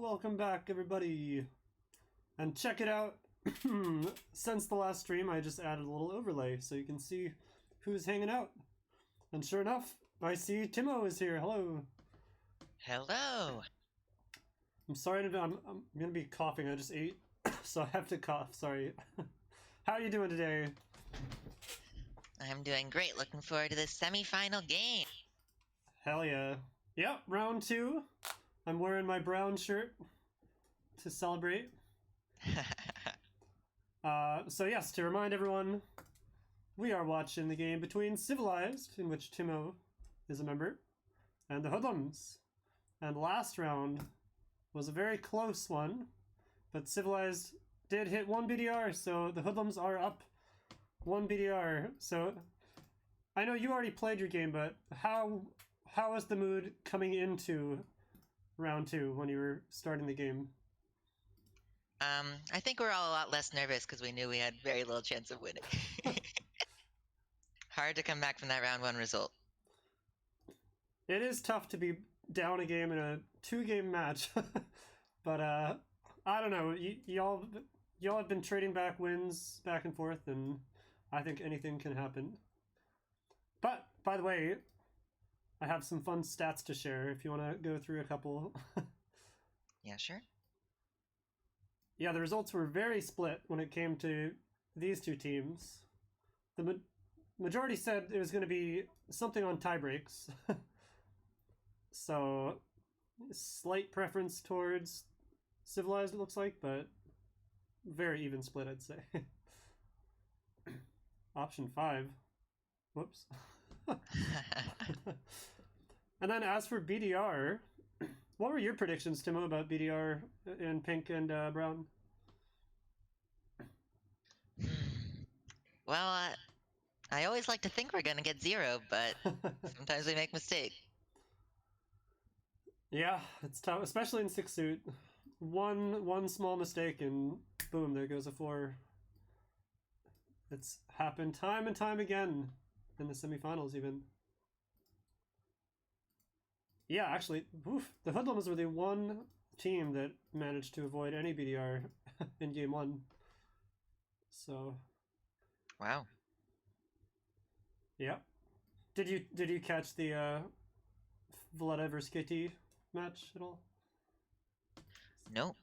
welcome back everybody. And check it out. Since the last stream, I just added a little overlay so you can see who's hanging out. And sure enough, I see Timo is here. Hello. Hello. I'm sorry, I'm gonna be coughing. I just ate, so I have to cough. Sorry. How are you doing today? I'm doing great. Looking forward to this semifinal game. Hell yeah. Yep, round 2. I'm wearing my brown shirt to celebrate. So yes, to remind everyone, we are watching the game between Civilized, in which Timo is a member, and the Hoodlums. And last round was a very close one, but Civilized did hit 1 BDR, so the Hoodlums are up 1 BDR. So I know you already played your game, but how was the mood coming into round 2 when you were starting the game? I think we're all a lot less nervous because we knew we had very little chance of winning. Hard to come back from that round 1 result. It is tough to be down a game in a 2-game match, but I don't know. Y'all have been trading back wins back and forth, and I think anything can happen. But by the way, I have some fun stats to share if you want to go through a couple. Yeah, sure. Yeah, the results were very split when it came to these two teams. The majority said it was going to be something on tie breaks. So, slight preference towards Civilized, it looks like, but very even split, I'd say. Option 5. Whoops. And then as for BDR, what were your predictions, Timo, about BDR in pink and brown? Well, I always like to think we're going to get 0, but sometimes we make mistakes. Yeah, it's tough, especially in 6 suit. One small mistake and boom, there goes a 4. It's happened time and time again in the semifinals even. Yeah, actually, oof, the Hoodlums were the one team that managed to avoid any BDR in game 1. So, Wow. yeah. Did you catch the Valletta versus KT match at all? Nope.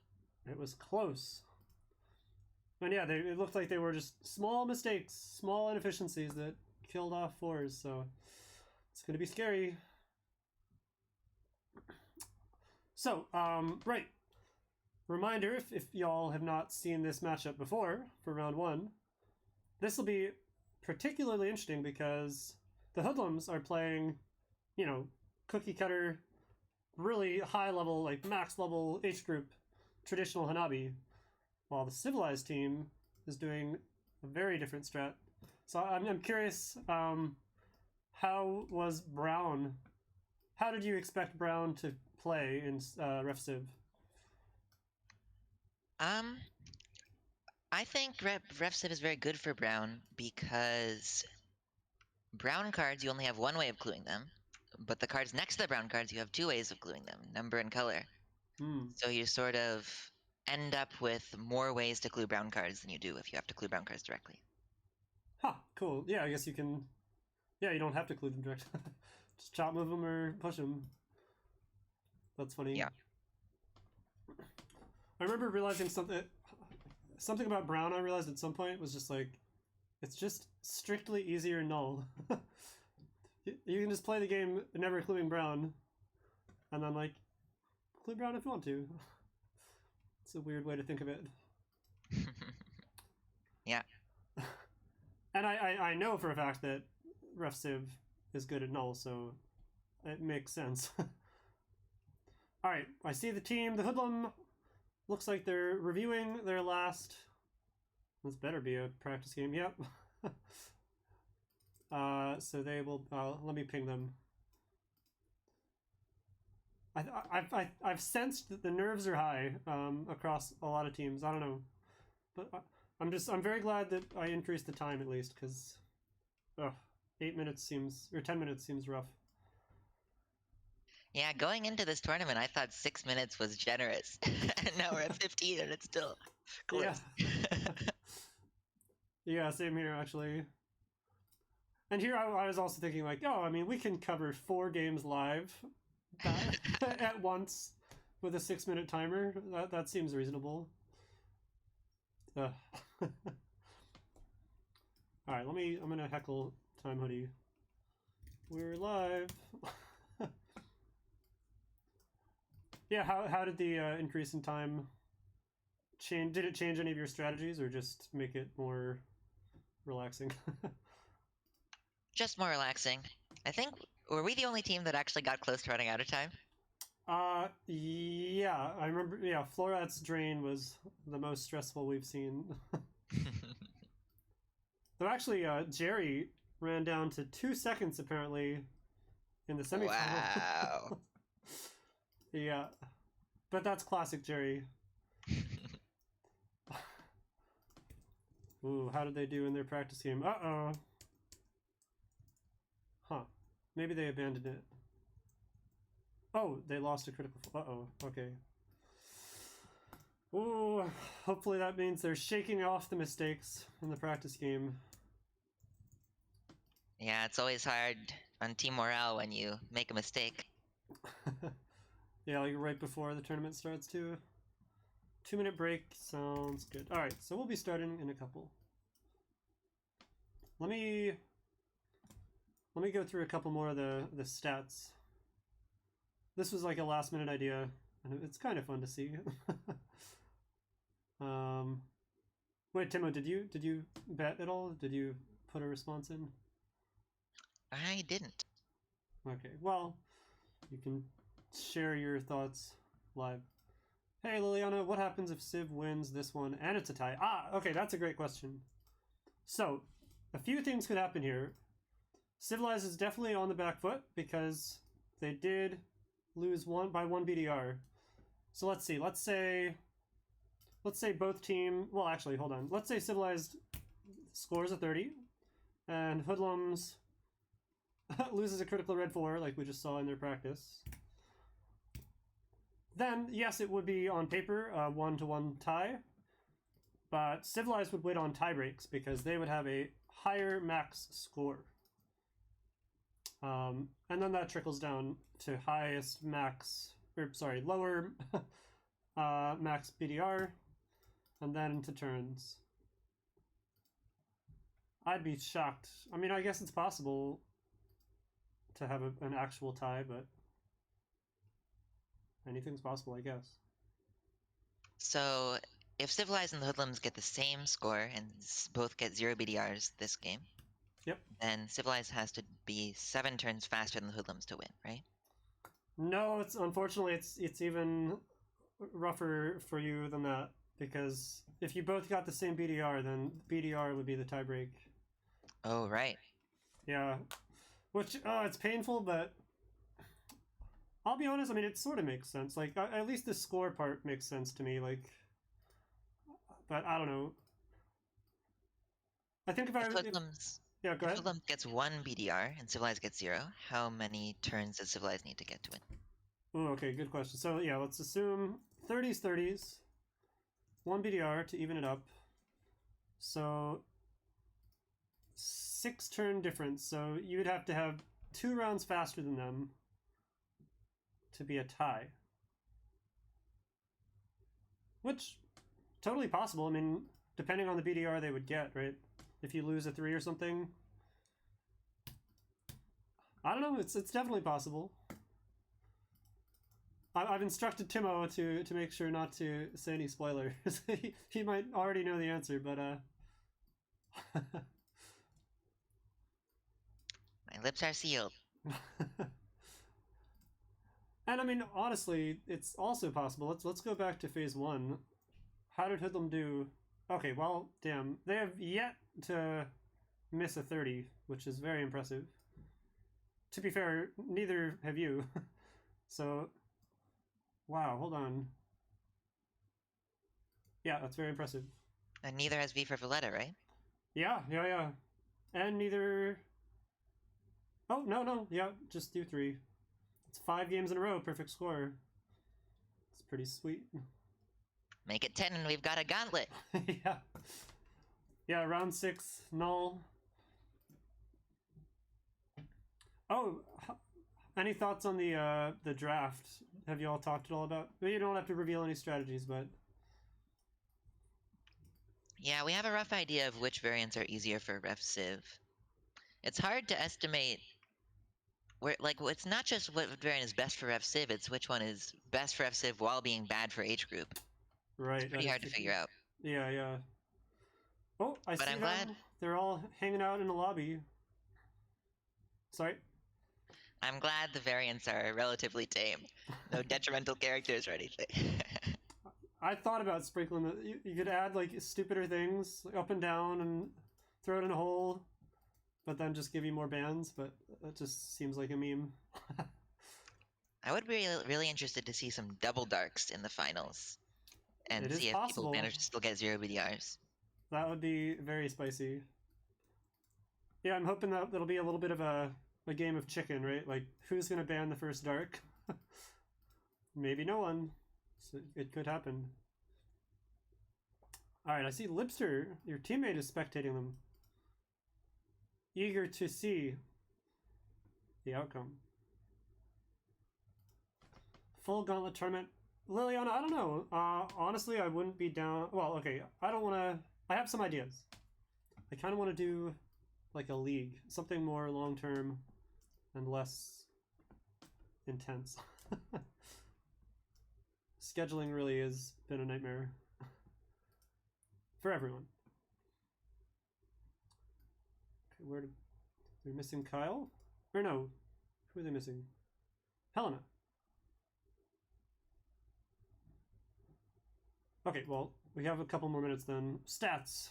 It was close. And yeah, it looked like they were just small mistakes, small inefficiencies that killed off 4s, so it's going to be scary. So, right. Reminder, if y'all have not seen this matchup before for round 1, this will be particularly interesting because the Hoodlums are playing, you know, cookie cutter, really high level, like max level H group, traditional Hanabi, while the Civilized team is doing a very different strat. So I'm curious, how was Brown? How did you expect Brown to play in Ref Civ? I think Ref Civ is very good for Brown because brown cards, you only have one way of gluing them, but the cards next to the brown cards, you have 2 ways of gluing them, number and color. So you sort of end up with more ways to glue brown cards than you do if you have to glue brown cards directly. Huh, cool. Yeah, I guess you can... Yeah, you don't have to glue them directly. Just chop move them or push them. That's funny. Yeah. I remember realizing something about Brown I realized at some point was just like, it's just strictly easier null. You can just play the game never including Brown, and then like, include Brown if you want to. It's a weird way to think of it. Yeah. And I know for a fact that Ref Civ is good at null, so it makes sense. Alright, I see the team. The Hoodlum looks like they're reviewing their last... This better be a practice game. Yep. So they will... let me ping them. I've sensed that the nerves are high across a lot of teams. I don't know. But I'm very glad that I increased the time at least, because 8 minutes seems... or 10 minutes seems rough. Yeah, going into this tournament, I thought 6 minutes was generous. And now we're at 15 and it's still Yeah. close. Yeah, same here actually. And here I was also thinking like, oh, I mean, we can cover 4 games live at once with a 6-minute timer. That seems reasonable. All right, I'm gonna heckle Time Hoodie. We're live. Yeah, how did the increase in time change? Did it change any of your strategies, or just make it more relaxing? Just more relaxing. I think, were we the only team that actually got close to running out of time? Yeah, I remember. Yeah, Florat's drain was the most stressful we've seen. Though actually, Jerry ran down to 2 seconds apparently in the semifinal. Wow. Yeah, but that's classic Jerry. Ooh, how did they do in their practice game? Uh-oh. Huh. Maybe they abandoned it. Oh, they lost a critical. Uh-oh. Okay. Ooh, hopefully that means they're shaking off the mistakes in the practice game. Yeah, it's always hard on team morale when you make a mistake. Yeah, like right before the tournament starts too. 2-minute break sounds good. All right, so we'll be starting in a couple. Let me go through a couple more of the stats. This was like a last minute idea, and it's kind of fun to see. Wait, Timo, did you bet at all? Did you put a response in? I didn't. Okay, well, you can share your thoughts live. Hey, Liliana, what happens if Civ wins this one and it's a tie? Ah, okay, that's a great question. So, a few things could happen here. Civilized is definitely on the back foot because they did lose by one BDR. So let's see. Let's say both team. Well, actually, hold on. Let's say Civilized scores a 30, and Hoodlums loses a critical red 4, like we just saw in their practice. Then yes, it would be on paper a 1-1 tie, but Civilized would win on tie breaks because they would have a higher max score. And then that trickles down to highest max, lower max BDR, and then into turns. I'd be shocked. I mean, I guess it's possible to have an actual tie, but anything's possible, I guess. So, if Civilized and the Hoodlums get the same score and both get 0 BDRs this game, Yep. then Civilized has to be 7 turns faster than the Hoodlums to win, right? No, it's unfortunately it's even rougher for you than that because if you both got the same BDR, then BDR would be the tiebreak. Oh, right. Yeah, which it's painful, but I'll be honest. I mean, it sort of makes sense. Like at least the score part makes sense to me. Like, but I don't know. I think yeah, go If ahead. Hoodlums gets 1 BDR and Civilized gets 0, how many turns does Civilized need to get to win? Ooh, okay, good question. So yeah, let's assume 30s, 1 BDR to even it up. So 6-turn difference. So you would have to have 2 rounds faster than them to be a tie. Which, totally possible. I mean, depending on the BDR they would get, right? If you lose a 3 or something. I don't know, it's definitely possible. I've instructed Timo to make sure not to say any spoilers. he might already know the answer, but My lips are sealed. And I mean, honestly, it's also possible. Let's go back to phase 1. How did Hoodlum do? Okay, well, damn, they have yet to miss a 30, which is very impressive. To be fair, neither have you. So, wow, hold on. Yeah, that's very impressive. And neither has V for Valletta, right? Yeah. And neither. Oh, no, yeah, just do 3. It's 5 games in a row, perfect score. It's pretty sweet. Make it 10 and we've got a gauntlet. Yeah. Yeah, round 6, null. Oh, any thoughts on the draft? Have you all talked at all about? Well, you don't have to reveal any strategies, but Yeah, we have a rough idea of which variants are easier for Ref Civ. It's hard to estimate where, like, it's not just what variant is best for Ref Civ, it's which one is best for Ref Civ while being bad for H group. right, It's pretty hard to figure out. Yeah, yeah. Oh, I But see I'm them. glad. They're all hanging out in the lobby. Sorry. I'm glad the variants are relatively tame. No detrimental characters or anything. I thought about sprinkling the. You could add like stupider things, like up and down, and throw it in a hole, but then just give you more bans. But that just seems like a meme. I would be really interested to see some double darks in the finals and It is see if people possible. manage to still get 0 BDRs. That would be very spicy. Yeah, I'm hoping that that'll be a little bit of a game of chicken, right? Like, who's going to ban the first dark? Maybe no one. So it could happen. Alright, I see Lipster, your teammate, is spectating them. Eager to see the outcome. Full gauntlet tournament. Liliana, I don't know. Honestly, I wouldn't be down. Well, okay, I don't want to. I have some ideas. I kind of want to do like a league, something more long term and less intense. Scheduling really has been a nightmare for everyone. Okay, where did they're missing Kyle? Or no, who are they missing? Helena. Okay, well, we have a couple more minutes then. Stats.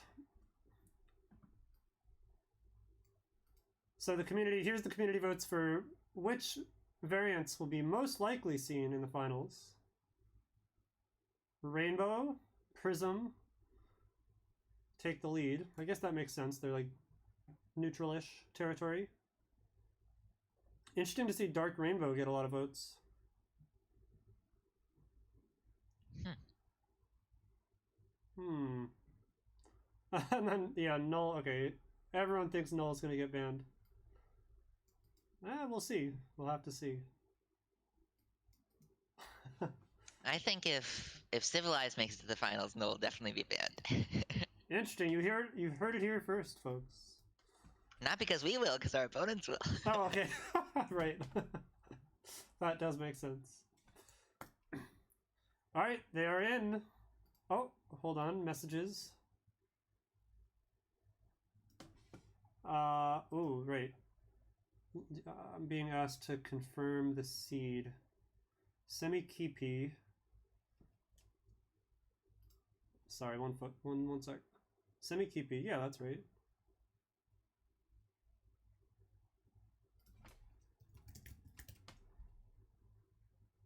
So the community, here's the community votes for which variants will be most likely seen in the finals. Rainbow, Prism take the lead. I guess that makes sense. They're like neutral-ish territory. Interesting to see Dark Rainbow get a lot of votes. And then, yeah, Null, okay. Everyone thinks Null's gonna get banned. We'll see. We'll have to see. I think if Civilized makes it to the finals, Null will definitely be banned. Interesting. You heard it here first, folks. Not because we will, because our opponents will. Oh, okay. Right. That does make sense. Alright, they are in. Oh, hold on. Messages. Oh, right. I'm being asked to confirm the seed. Semi-Kipi. Sorry, one sec. Semi-Kipi, yeah, that's right.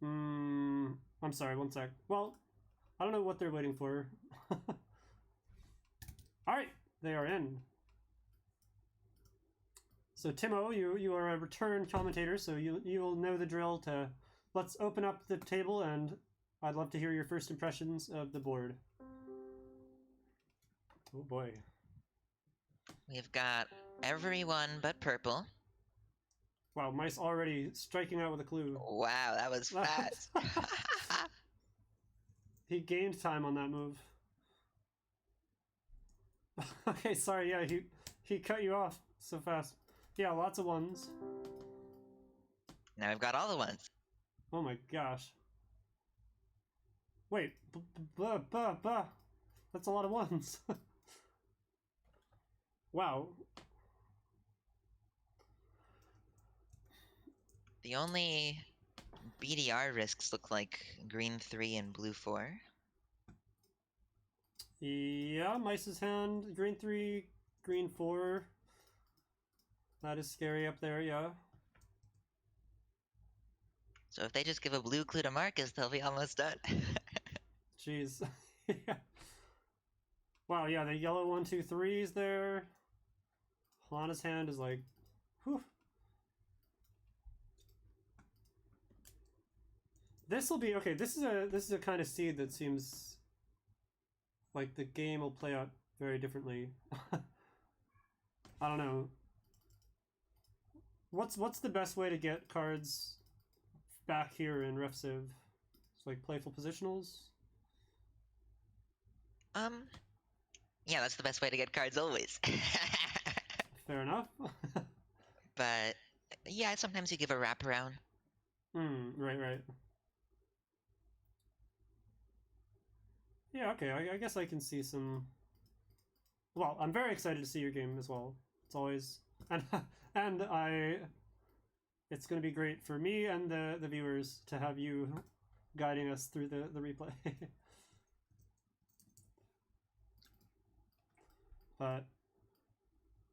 I'm sorry, one sec. Well, I don't know what they're waiting for. Alright, they are in. So Timo, you are a return commentator, so you'll know the drill to let's open up the table, and I'd love to hear your first impressions of the board. Oh boy. We've got everyone but purple. Wow, Mice already striking out with a clue. Wow, that was fast. He gained time on that move. Okay, sorry, yeah, he cut you off so fast. Yeah, lots of ones. Now we've got all the ones. Oh my gosh. Wait, that's a lot of ones. Wow. The only BDR risks look like green 3 and blue 4. Yeah, Mice's hand, green 3, green 4. That is scary up there, yeah. So if they just give a blue clue to Marcus, they'll be almost done. Jeez. Yeah. Wow, yeah, the yellow 1, 2, 3 is there. Lana's hand is like, whew. This will be okay. This is a kind of seed that seems like the game will play out very differently. I don't know. What's the best way to get cards back here in Ref Civ? It's like playful positionals. Yeah, that's the best way to get cards always. Fair enough. But yeah, sometimes you give a wraparound. Right, right. Yeah, okay. I guess I can see some. Well, I'm very excited to see your game as well. It's always and I. It's going to be great for me and the viewers to have you guiding us through the replay. But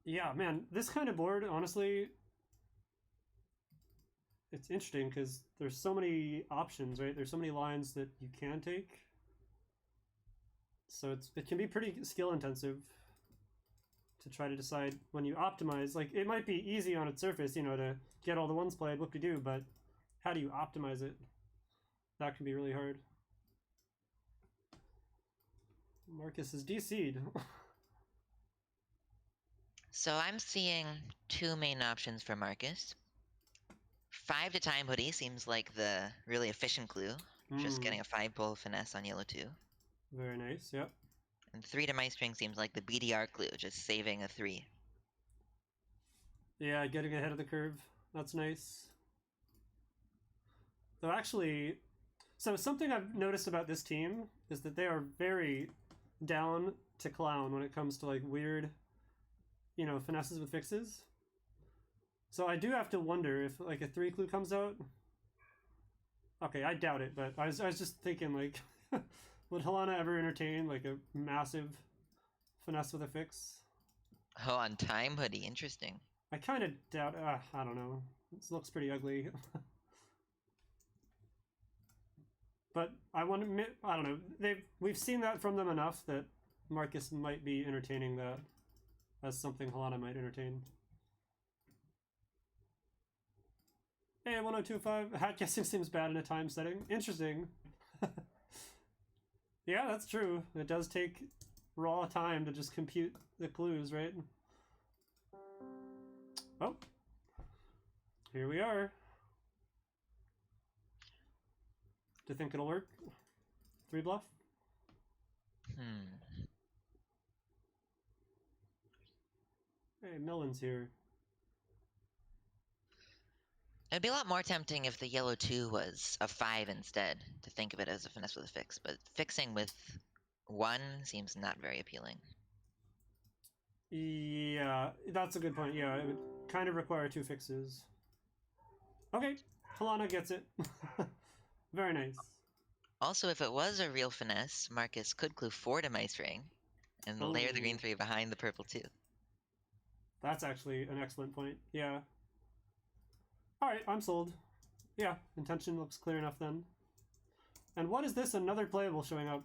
yeah, man, this kind of board, honestly, it's interesting because there's so many options, right? There's so many lines that you can take. So it can be pretty skill intensive to try to decide when you optimize. Like, it might be easy on its surface, you know, to get all the ones played, whoop-de-doo, but how do you optimize it? That can be really hard. Marcus is DC'd. So I'm seeing two main options for Marcus. 5 to Time Hoodie seems like the really efficient clue. Just getting a 5-pull finesse on yellow 2. Very nice, yep. And 3 to Maestring seems like the BDR clue, just saving a 3. Yeah, getting ahead of the curve. That's nice. Though actually, so something I've noticed about this team is that they are very down to clown when it comes to like weird, you know, finesses with fixes. So I do have to wonder if like a 3 clue comes out. Okay, I doubt it, but I was just thinking like, would Helena ever entertain like a massive finesse with a fix? Oh, on Time Hoodie, interesting. I kind of doubt. I don't know. This looks pretty ugly. But I want to. I don't know. We've seen that from them enough that Marcus might be entertaining that as something Helena might entertain. Hey, 1025. Hat guessing seems bad in a time setting. Interesting. Yeah, that's true. It does take raw time to just compute the clues, right? Oh. Here we are. Do you think it'll work? 3 bluff? Hey, Millen's here. It'd be a lot more tempting if the yellow 2 was a 5 instead, to think of it as a finesse with a fix, but fixing with 1 seems not very appealing. Yeah, that's a good point. Yeah, it would kind of require 2 fixes. Okay, Helena gets it. Very nice. Also, if it was a real finesse, Marcus could clue 4 to Maestring, and layer the green 3 behind the purple 2. That's actually an excellent point. Yeah. Alright, I'm sold. Yeah, intention looks clear enough then. And what is this? Another playable showing up.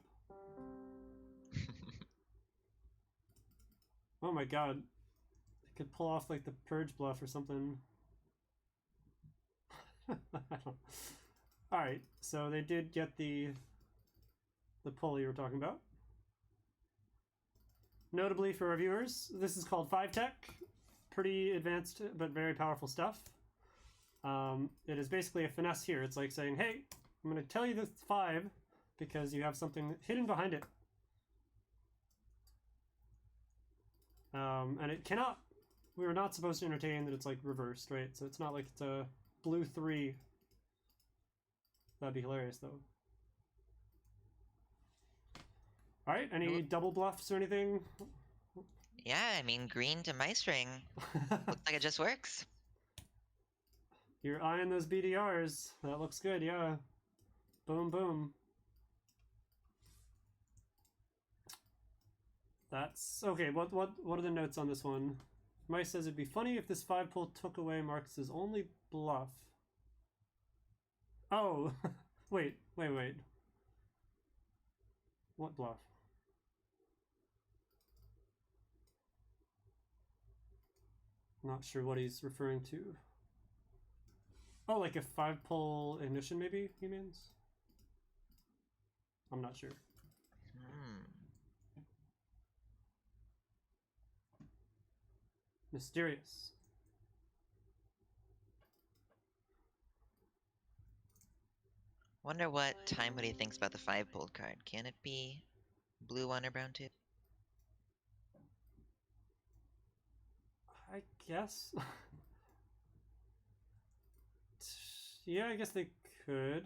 Oh my god. I could pull off like the purge bluff or something. Alright, so they did get the pull you were talking about. Notably for our viewers, this is called 5 Tech. Pretty advanced but very powerful stuff. It is basically a finesse here. It's like saying, hey, I'm going to tell you this 5 because you have something hidden behind it. And it cannot, we were not supposed to entertain that it's like reversed, right? So it's not like it's a blue 3. That'd be hilarious though. Alright, any double bluffs or anything? Yeah, I mean, green to Maestring. Looks like it just works. You're eyeing those BDRs. That looks good, yeah. Boom, boom. That's okay. What are the notes on this one? Mike says it'd be funny if this 5 pull took away Marcus's only bluff. Oh, wait. What bluff? Not sure what he's referring to. Oh, like a 5 pull ignition, maybe he means. I'm not sure. Mysterious. Wonder what Timely thinks about the 5 bold card. Can it be blue 1 or brown 2? I guess. Yeah, I guess they could.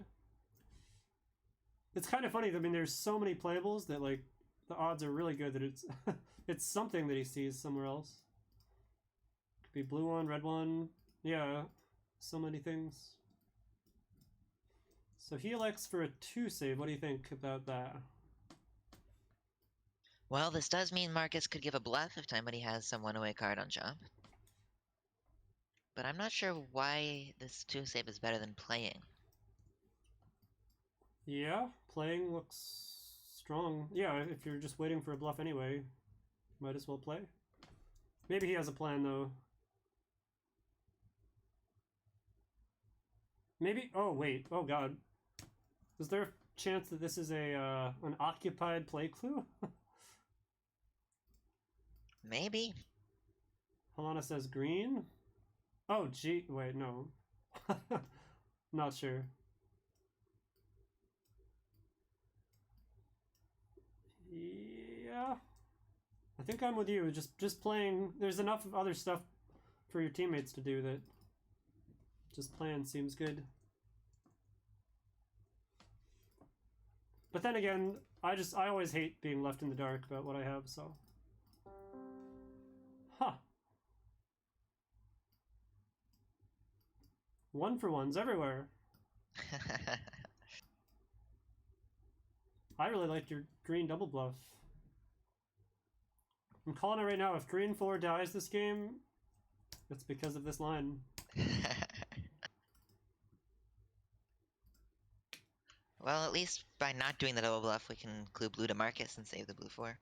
It's kind of funny. I mean, there's so many playables that like the odds are really good that it's it's something that he sees somewhere else. Could be blue one, red one. Yeah, so many things. So he elects for a 2 save. What do you think about that? Well, this does mean Marcus could give a bluff if Timely has some 1-away card on shop. But I'm not sure why this 2 save is better than playing. Yeah, playing looks strong. Yeah, if you're just waiting for a bluff anyway, might as well play. Maybe he has a plan though. Maybe. Oh wait. Oh god. Is there a chance that this is a an occupied play clue? Maybe. Halana says green. Oh gee. Wait, no. Not sure. Yeah. I think I'm with you. Just playing. There's enough of other stuff for your teammates to do that. Just playing seems good. But then again, I always hate being left in the dark about what I have, so. Huh. 1-for-1s everywhere. I really like your green double bluff. I'm calling it right now. If green 4 dies this game, it's because of this line. Well, at least by not doing the double bluff, we can clue blue to Marcus and save the blue 4.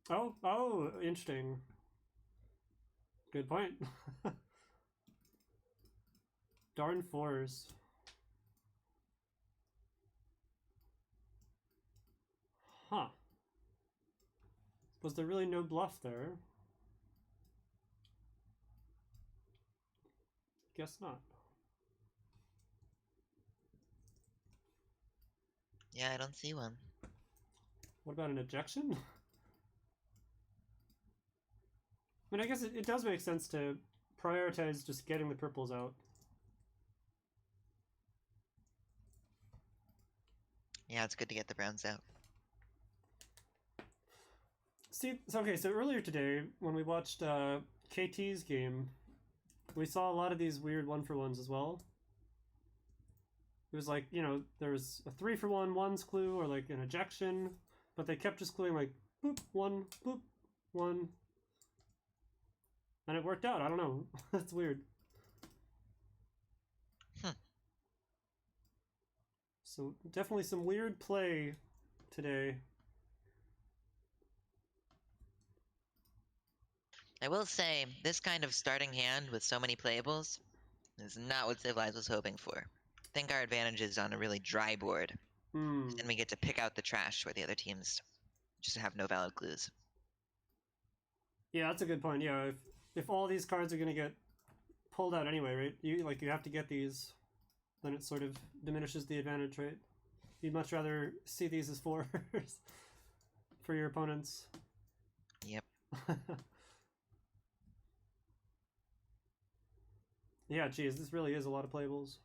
Oh, interesting. Good point. Darn 4s. Huh. Was there really no bluff there? Guess not. Yeah, I don't see one. What about an ejection? I mean, I guess it does make sense to prioritize just getting the purples out. Yeah, it's good to get the browns out. See, so earlier today, when we watched KT's game, we saw a lot of these weird 1-for-1s as well. It was like, there was a 3-for-1 ones clue or like an ejection, but they kept just cluing like boop, 1, boop, 1. And it worked out. I don't know. That's weird. So definitely some weird play today. I will say, this kind of starting hand with so many playables is not what Civilized was hoping for. I think our advantage is on a really dry board. Then we get to pick out the trash where the other teams just have no valid clues. Yeah, that's a good point. Yeah, if all these cards are going to get pulled out anyway, right? You have to get these, then it sort of diminishes the advantage, right? You'd much rather see these as 4s for your opponents. Yep. Yeah, geez, this really is a lot of playables.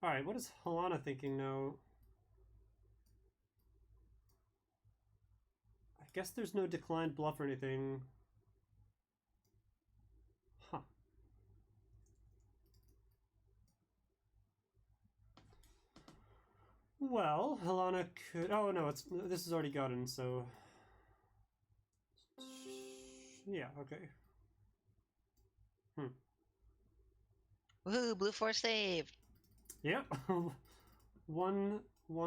Alright, what is Halana thinking now? I guess there's no declined bluff or anything. Huh. Well, Halana could... Oh, no, this is already gotten, so... Yeah, okay. Woohoo, blue 4 saved! Yep. one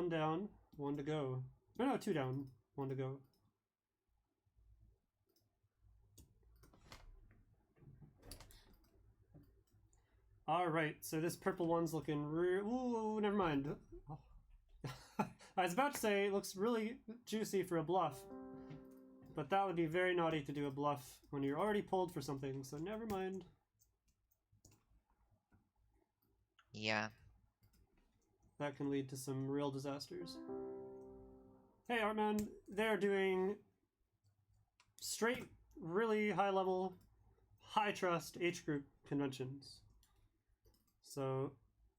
down, 1 to go. No, 2 down, 1 to go. Alright, so this purple one's looking ooh, never mind. I was about to say it looks really juicy for a bluff. But that would be very naughty to do a bluff when you're already pulled for something, so never mind. Yeah. That can lead to some real disasters. Hey, Artman, they're doing straight, really high level, high trust H group conventions. So,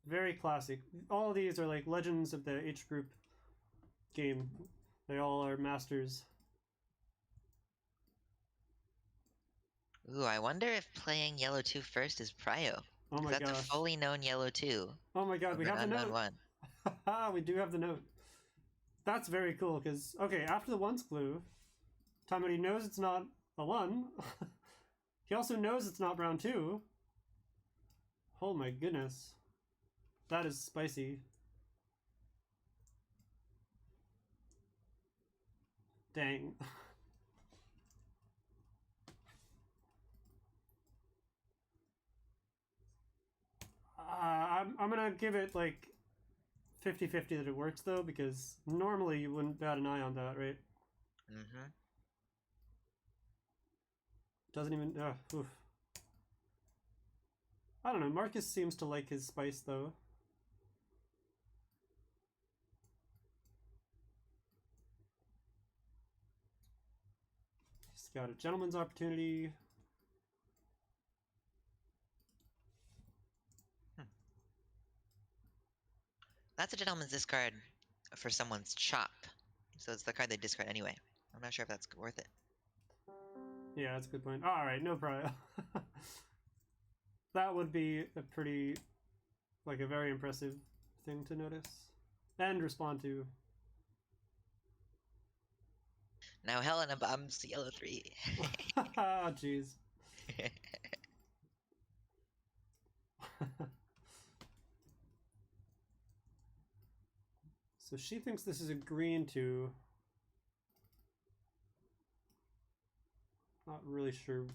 very classic. All of these are like legends of the H group game. They all are masters. Ooh, I wonder if playing yellow 2 first is prio. Oh my That's a gosh. fully known yellow 2 Oh my god, of we an have the unknown note. 1. We do have the note. That's very cool because, okay, after the ones clue, Tamari knows it's not a 1. He also knows it's not brown 2. Oh my goodness. That is spicy. Dang. I'm gonna give it like 50-50 that it works though, because normally you wouldn't bat an eye on that, right? Mm-hmm. Doesn't even. Oof. I don't know. Marcus seems to like his spice though. He's got a gentleman's opportunity. That's a gentleman's discard for someone's chop. So it's the card they discard anyway. I'm not sure if that's worth it. Yeah, that's a good point. Alright, no problem. That would be a pretty, like a very impressive thing to notice. And respond to. Now Helena bombs yellow 3. Jeez. So she thinks this is a green 2. Not really sure.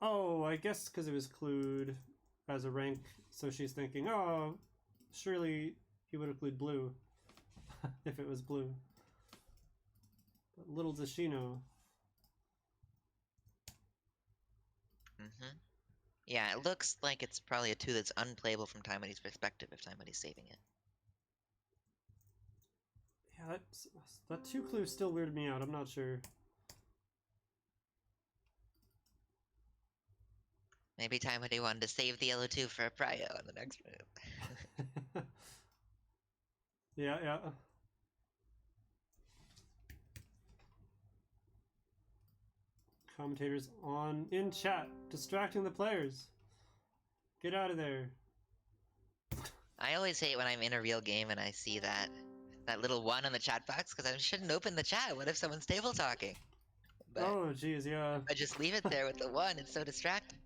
Oh, I guess because it was clued as a rank, so she's thinking, oh, surely he would have clued blue if it was blue. But little does she know. Mm-hmm. Yeah, it looks like it's probably a 2 that's unplayable from Timely's perspective if Timely's saving it. Yeah, that 2 clue still weirded me out. I'm not sure. Maybe Timely wanted to save the yellow 2 for a prio on the next move. Yeah, yeah. Commentators on in chat, distracting the players. Get out of there. I always hate when I'm in a real game and I see that little 1 on the chat box because I shouldn't open the chat. What if someone's table talking? But Oh, geez, yeah. if I just leave it there with the 1, it's so distracting.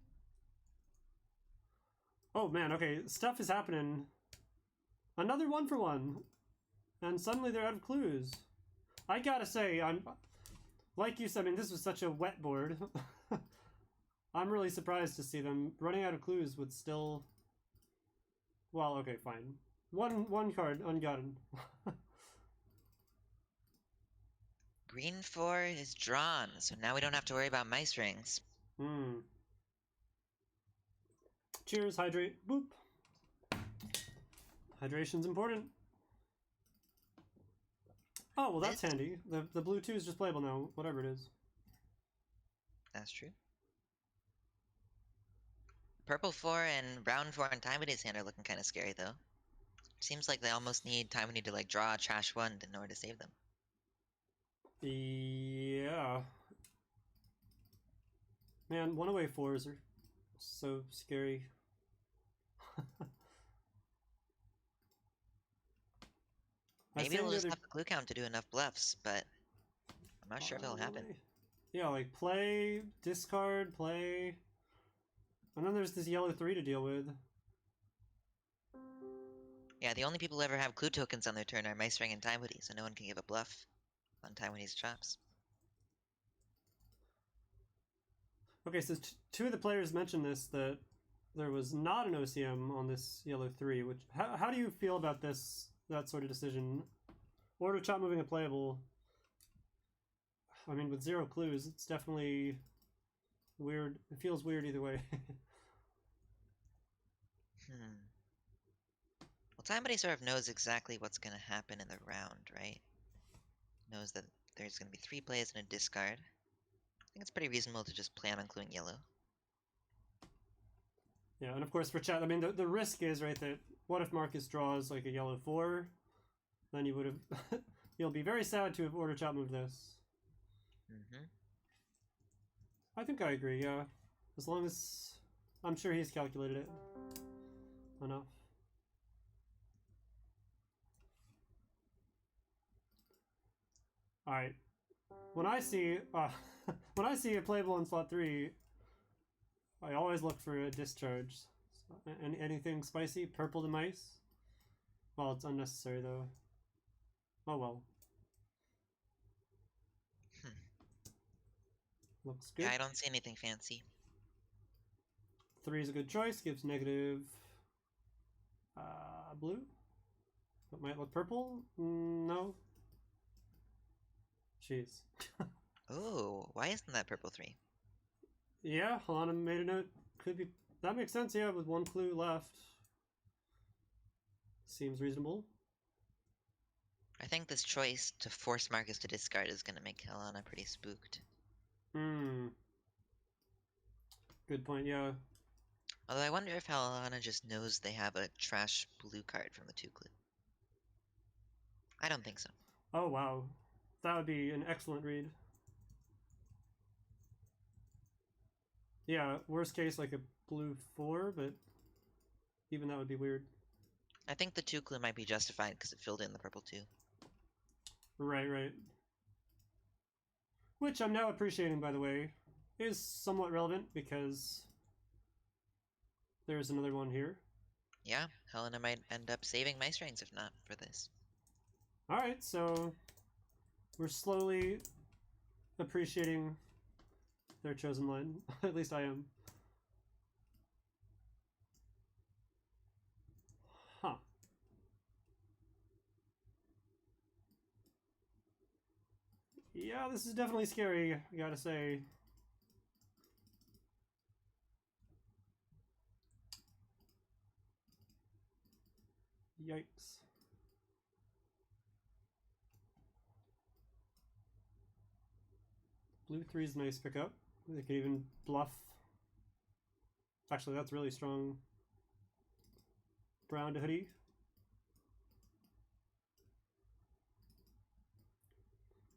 Oh man, okay, stuff is happening. Another 1 for 1. And suddenly they're out of clues. I gotta say, I'm like you said, I mean, this was such a wet board. I'm really surprised to see them running out of clues with still. Well, okay, fine. One card ungotten. Green 4 is drawn, so now we don't have to worry about mice rings. Cheers, hydrate. Boop. Hydration's important. Oh, well, that's handy. The blue 2 is just playable now, whatever it is. That's true. Purple 4 and brown 4 in Timely's hand are looking kind of scary, though. Seems like they almost need Timely to, like, draw a trash 1 in order to save them. Yeah. Man, one-away 4s are so scary. Maybe they'll just have the clue count to do enough bluffs, but I'm not sure if it'll happen. Yeah, like play, discard, play. And then there's this yellow 3 to deal with. Yeah, the only people who ever have clue tokens on their turn are Mice Ring and Time Hoodie, so no one can give a bluff on Time Hoodie's chops. Okay, so 2 of the players mentioned this, that there was not an OCM on this yellow 3, which how do you feel about that sort of decision? Order chop moving a playable. I mean, with 0 clues, it's definitely weird. It feels weird either way. Well, Time Buddy sort of knows exactly what's going to happen in the round, right? Knows that there's going to be 3 plays and a discard. I think it's pretty reasonable to just plan on cluing yellow. Yeah, and of course for chat, I mean, the risk is, right, that what if Marcus draws like a yellow 4? Then you would have... You'll be very sad to have order chop moved this. I think I agree, yeah. As long as... I'm sure he's calculated it enough. Alright. When I see when I see a playable in slot 3, I always look for a discharge. Anything spicy? Purple to mice? Well, it's unnecessary though. Oh well. Looks good. Yeah, I don't see anything fancy. 3 is a good choice. Gives negative blue. That might look purple. No. Jeez. Oh, why isn't that purple 3? Yeah, Hanabi made a note. Could be. That makes sense, yeah, with 1 clue left. Seems reasonable. I think this choice to force Marcus to discard is going to make Helena pretty spooked. Good point, yeah. Although I wonder if Helena just knows they have a trash blue card from the 2 clue. I don't think so. Oh, wow. That would be an excellent read. Yeah, worst case, like a blue 4, but even that would be weird. I think the 2 clue might be justified because it filled in the purple 2. Right. Which I'm now appreciating, by the way, is somewhat relevant because there's another one here. Yeah, Helena might end up saving Mice Rings if not for this. Alright, so we're slowly appreciating their chosen line. At least I am. Huh. Yeah, this is definitely scary, I gotta say. Yikes. Blue 3 is nice pickup. They could even bluff. Actually, that's really strong. Brown to hoodie.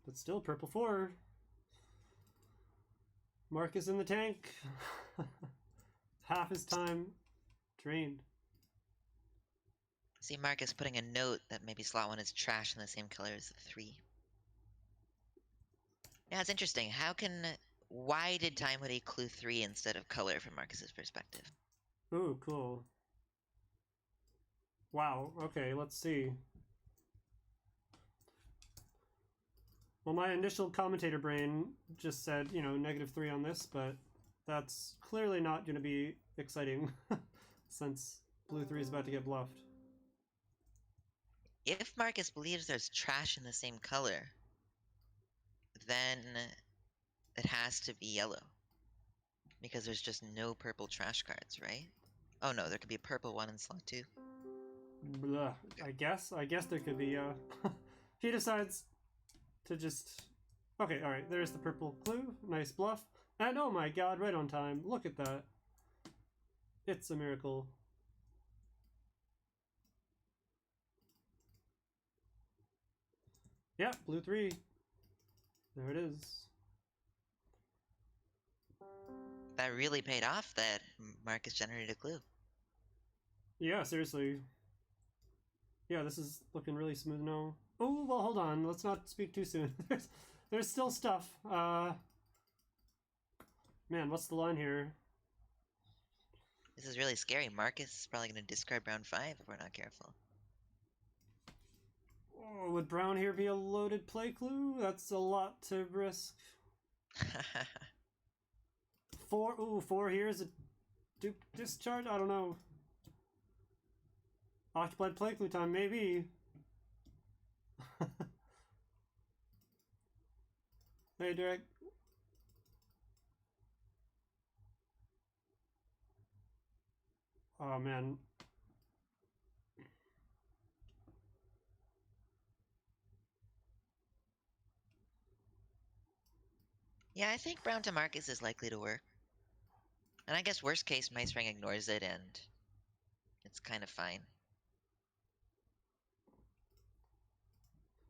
But still, purple 4. Marcus in the tank. Half his time drained. See Marcus putting a note that maybe slot 1 is trash in the same color as the 3. Yeah, it's interesting. Why did Time Hoodie clue 3 instead of color from Marcus's perspective? Ooh, cool. Wow, okay, let's see. Well, my initial commentator brain just said, -3 on this, but that's clearly not going to be exciting since blue 3 is about to get bluffed. If Marcus believes there's trash in the same color, then it has to be yellow. Because there's just no purple trash cards, right? Oh no, there could be a purple 1 in slot 2. Blah. I guess there could be, he decides to just... Okay, alright, there's the purple clue. Nice bluff. And oh my god, right on time. Look at that. It's a miracle. Yeah, blue 3. There it is. That really paid off that Marcus generated a clue. Yeah, seriously. Yeah, this is looking really smooth now. Oh, well, hold on. Let's not speak too soon. There's still stuff. Man, what's the line here? This is really scary. Marcus is probably going to discard brown 5 if we're not careful. Oh, would brown here be a loaded play clue? That's a lot to risk. 4 here is a Dupe discharge? I don't know. Occupied play clue time, maybe. Hey, Derek. Oh, man. Yeah, I think brown to Marcus is likely to work. And I guess worst case, Mice Ring ignores it and it's kind of fine.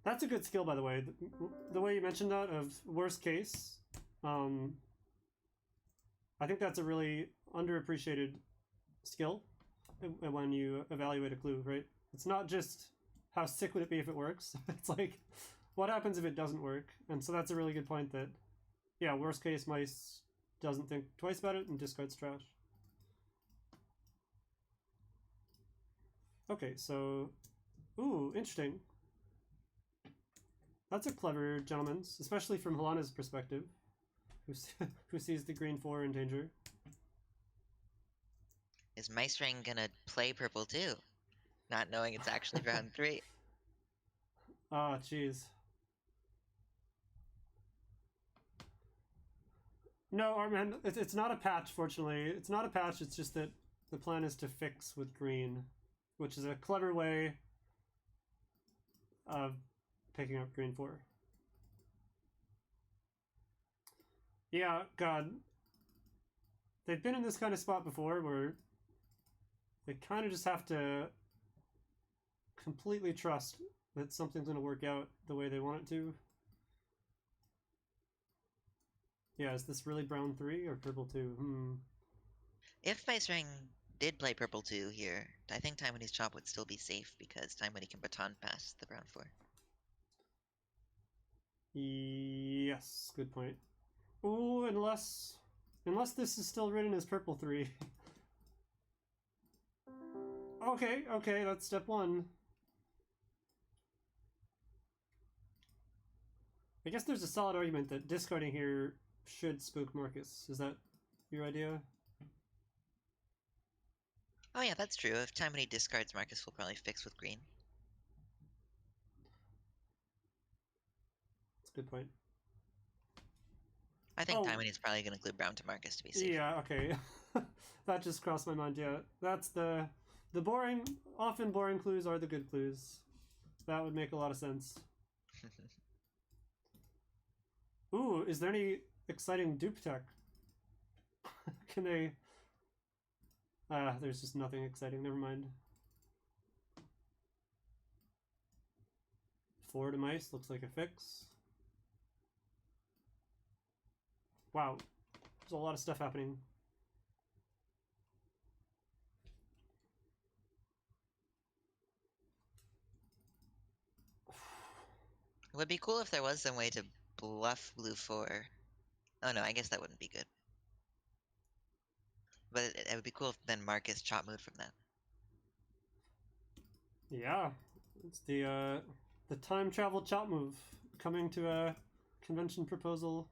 That's a good skill, by the way. The way you mentioned that of worst case, I think that's a really underappreciated skill when you evaluate a clue, right? It's not just how sick would it be if it works. It's like, what happens if it doesn't work? And so that's a really good point that, yeah, worst case, Mice doesn't think twice about it and discards trash. Okay, so, ooh, interesting. That's a clever gentleman's, especially from Halana's perspective, who sees the green 4 in danger. Is Mice Ring gonna play purple too? Not knowing it's actually brown 3. Ah, jeez. No, Armand, it's not a patch, fortunately. It's not a patch, it's just that the plan is to fix with green, which is a clever way of picking up green 4. Yeah, God. They've been in this kind of spot before where they kind of just have to completely trust that something's going to work out the way they want it to. Yeah, is this really brown 3 or purple 2? If Mice Ring did play purple 2 here, I think Time Winnie's Chop would still be safe because Time Winnie can baton pass the brown 4. Yes, good point. Ooh, unless this is still written as purple 3. Okay, that's step 1. I guess there's a solid argument that discarding here should spook Marcus. Is that your idea? Oh yeah, that's true. If Time Winnie discards, Marcus will probably fix with green. That's a good point. I think Time Winnie's probably going to glue brown to Marcus to be safe. Yeah, okay. That just crossed my mind, yeah. That's the boring, often boring clues are the good clues. That would make a lot of sense. Ooh, is there any exciting dupe tech? Can they... there's just nothing exciting, never mind. 4 to Mice, looks like a fix. Wow, there's a lot of stuff happening. It would be cool if there was some way to bluff blue 4. Oh no, I guess that wouldn't be good. But it would be cool if then Marcus chop moved from that. Yeah, it's the time travel chop move coming to a convention proposal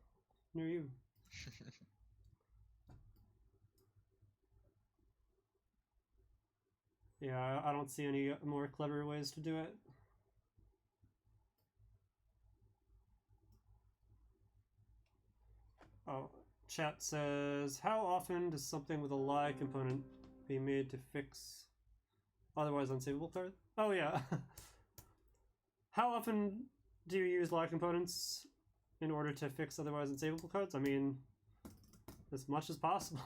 near you. Yeah, I don't see any more clever ways to do it. Oh, chat says, how often does something with a lie component be made to fix otherwise unsavable card? Oh yeah. How often do you use lie components in order to fix otherwise unsavable cards? I mean, as much as possible.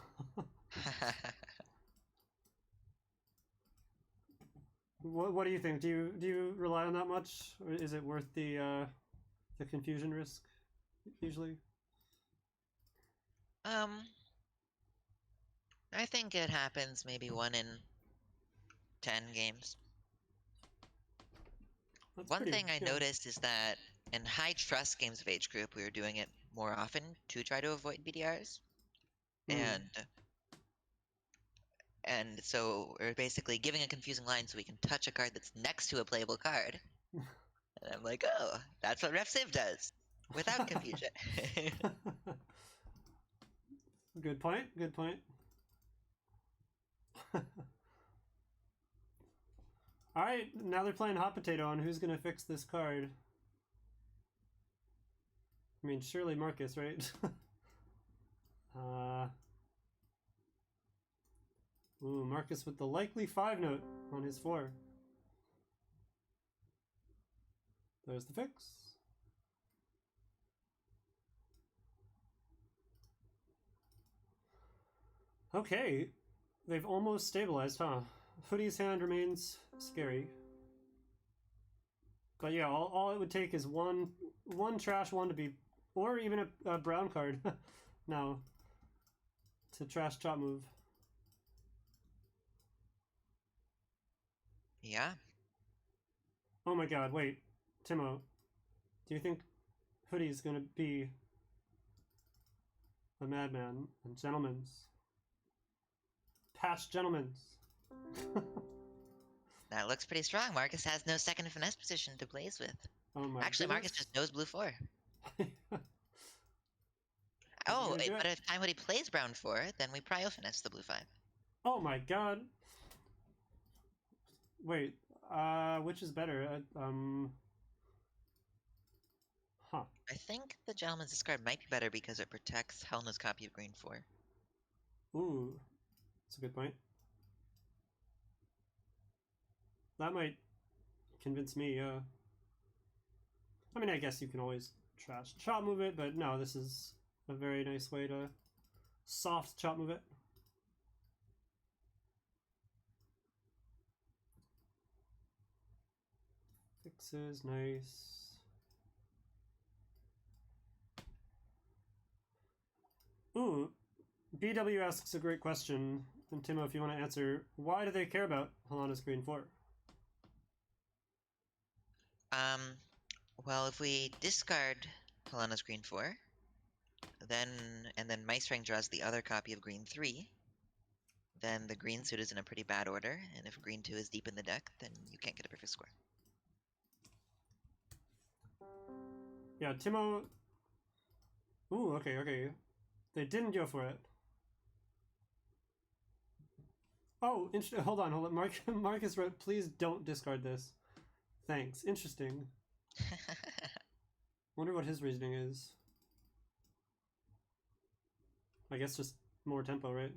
What do you think? Do you rely on that much, or is it worth the confusion risk usually? I think it happens maybe 1 in 10 games. That's One pretty, thing I yeah. noticed is that in high trust games of age group, we were doing it more often to try to avoid BDRs. And so we're basically giving a confusing line so we can touch a card that's next to a playable card. And I'm like, oh, that's what Ref Save does, without confusion. Good point. Good point. Alright, now they're playing hot potato on who's gonna fix this card. I mean, surely Marcus, right? Ooh, Marcus with the likely 5 note on his 4. There's the fix. Okay, they've almost stabilized, huh? Hoodie's hand remains scary. But yeah, all it would take is one trash one to be, or even a brown card now to trash chop move. Yeah. Oh my god, wait. Timo, do you think Hoodie's gonna be a madman and gentleman's? Past gentleman's. That looks pretty strong. Marcus has no second finesse position to blaze with. Oh my Actually, goodness. Marcus just knows blue 4. Is he Oh, gonna do but it? if time when he plays brown 4, then we prio finesse the blue 5. Oh my god. Wait, which is better? Huh. I think the gentleman's discard might be better because it protects Helena's copy of green 4. Ooh, that's a good point. That might convince me, I mean, I guess you can always trash chop move it, but no, this is a very nice way to soft chop move it. Fixes, nice. Ooh, BW asks a great question, and Timo, if you want to answer, why do they care about Helena's green 4? Well, if we discard Helena's green 4, then Maestring draws the other copy of green 3, then the green suit is in a pretty bad order, and if green 2 is deep in the deck, then you can't get a perfect score. Yeah, Timo... Ooh, okay. They didn't go for it. Oh, hold on. Marcus wrote, please don't discard this. Thanks. Interesting. Wonder what his reasoning is. I guess just more tempo, right?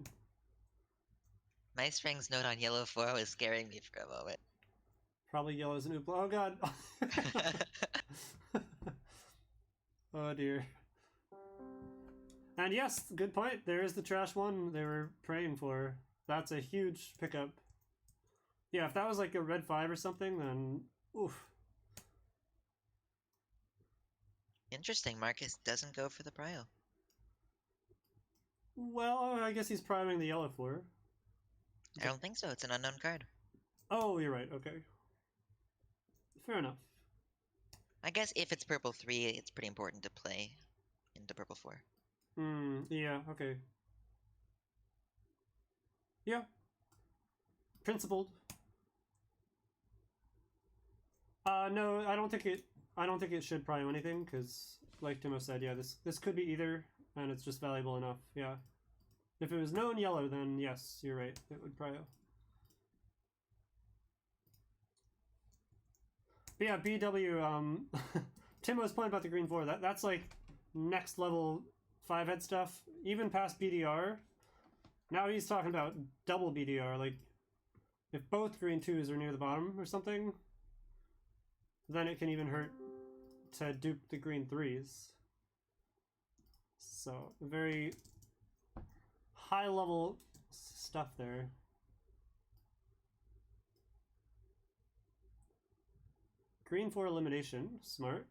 Maestring's note on yellow 4 was scaring me for a moment. Probably yellow's an oopla. Oh god. Oh dear. And yes, good point. There is the trash one they were praying for. That's a huge pickup. Yeah, if that was like a red 5 or something, then oof. Interesting, Marcus doesn't go for the prio. Well, I guess he's priming the yellow 4. I don't think so, it's an unknown card. Oh, you're right, okay. Fair enough. I guess if it's purple 3, it's pretty important to play into purple 4. Yeah, okay. Yeah. Principled. No, I don't think it should prio anything, because like Timo said, yeah, this could be either, and it's just valuable enough, yeah. If it was known yellow, then yes, you're right, it would prio. But yeah, BW, Timo's point about the green 4, that's like next level 5-head stuff, even past BDR. Now he's talking about double BDR, like if both green 2s are near the bottom or something, then it can even hurt to dupe the green 3s. So, very high level stuff there. Green 4 elimination, smart.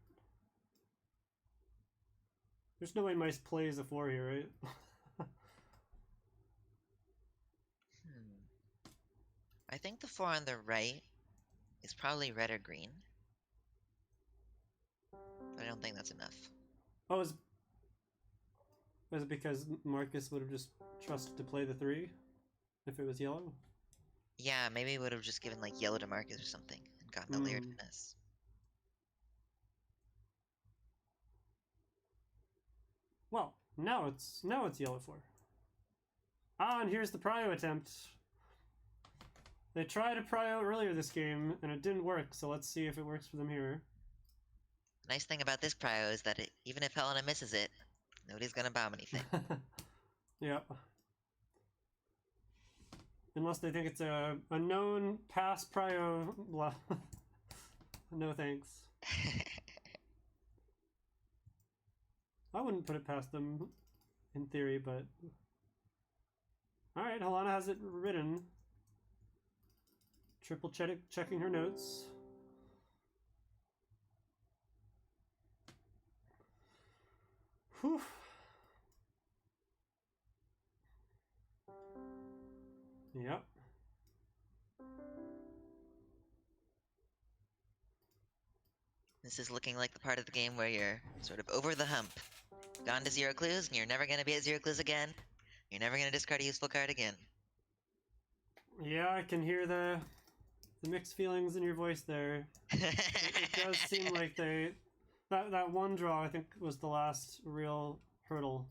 There's no way Mice plays a 4 here, right? I think the 4 on the right is probably red or green. But I don't think that's enough. Oh, is it because Marcus would have just trusted to play the 3 if it was yellow? Yeah, maybe would have just given like yellow to Marcus or something and gotten a layered finesse. Well, now it's yellow 4. Ah, and here's the prio attempt. They tried a prio earlier this game, and it didn't work, so let's see if it works for them here. Nice thing about this prio is that even if Helena misses it, nobody's gonna bomb anything. Yep. Unless they think it's a known past prio. No thanks. I wouldn't put it past them, in theory, but... Alright, Helena has it written. Triple checking her notes. Whew. Yep. This is looking like the part of the game where you're sort of over the hump. Gone to 0 clues, and you're never gonna be at 0 clues again. You're never gonna discard a useful card again. Yeah, I can hear the mixed feelings in your voice there. It does seem like that one draw I think was the last real hurdle,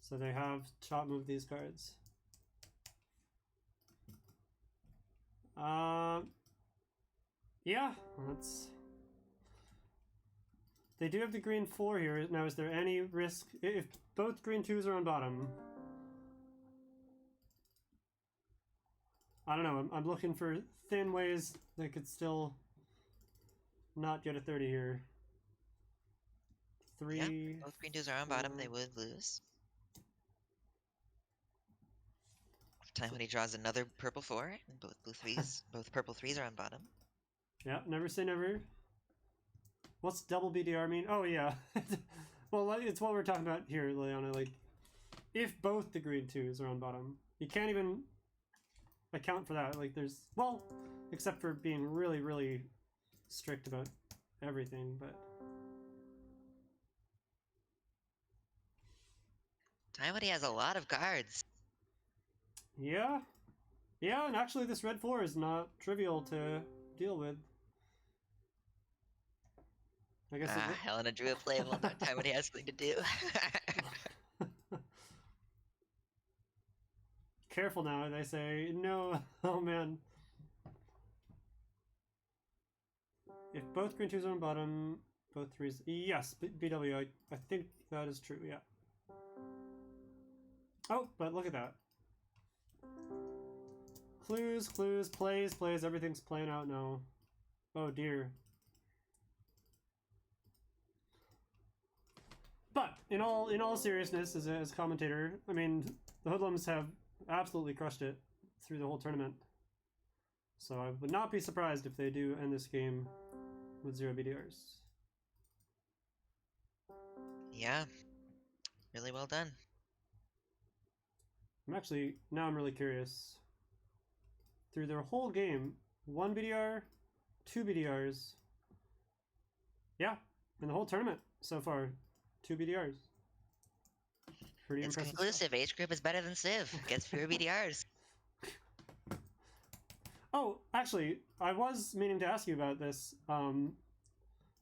so they have chop moved these cards. Yeah, that's. They do have the green 4 here. Now, is there any risk if both green 2s are on bottom? I don't know. I'm looking for thin ways they could still not get a 30 here. 3. Yeah, both green 2s are on bottom, they would lose. Time when he draws another purple 4, and both purple 3s are on bottom. Yeah, never say never. What's double BDR mean? Oh, yeah. Well, it's what we're talking about here, Leona. Like, if both the green 2s are on bottom, you can't even account for that. Like, there's... Well, except for being really, really strict about everything, but... Time has a lot of cards. Yeah. Yeah, and actually this red 4 is not trivial to deal with. I guess Helena drew a playable. Time has something to do. Careful now, they say. No. Oh, man. If both green 2s are on bottom, both 3s... Yes, BW, I think that is true, yeah. Oh, but look at that. Clues, plays, everything's playing out now. Oh, dear. But, in all seriousness, as a commentator, I mean, the Hoodlums have absolutely crushed it through the whole tournament. So I would not be surprised if they do end this game with 0 BDRs. Yeah. Really well done. Now I'm really curious. Through their whole game, 1 BDR, 2 BDRs. Yeah, in the whole tournament so far, 2 BDRs. Pretty it's impressive conclusive. stuff. H group is better than Civ. Gets fewer BDRs. Oh, actually, I was meaning to ask you about this. I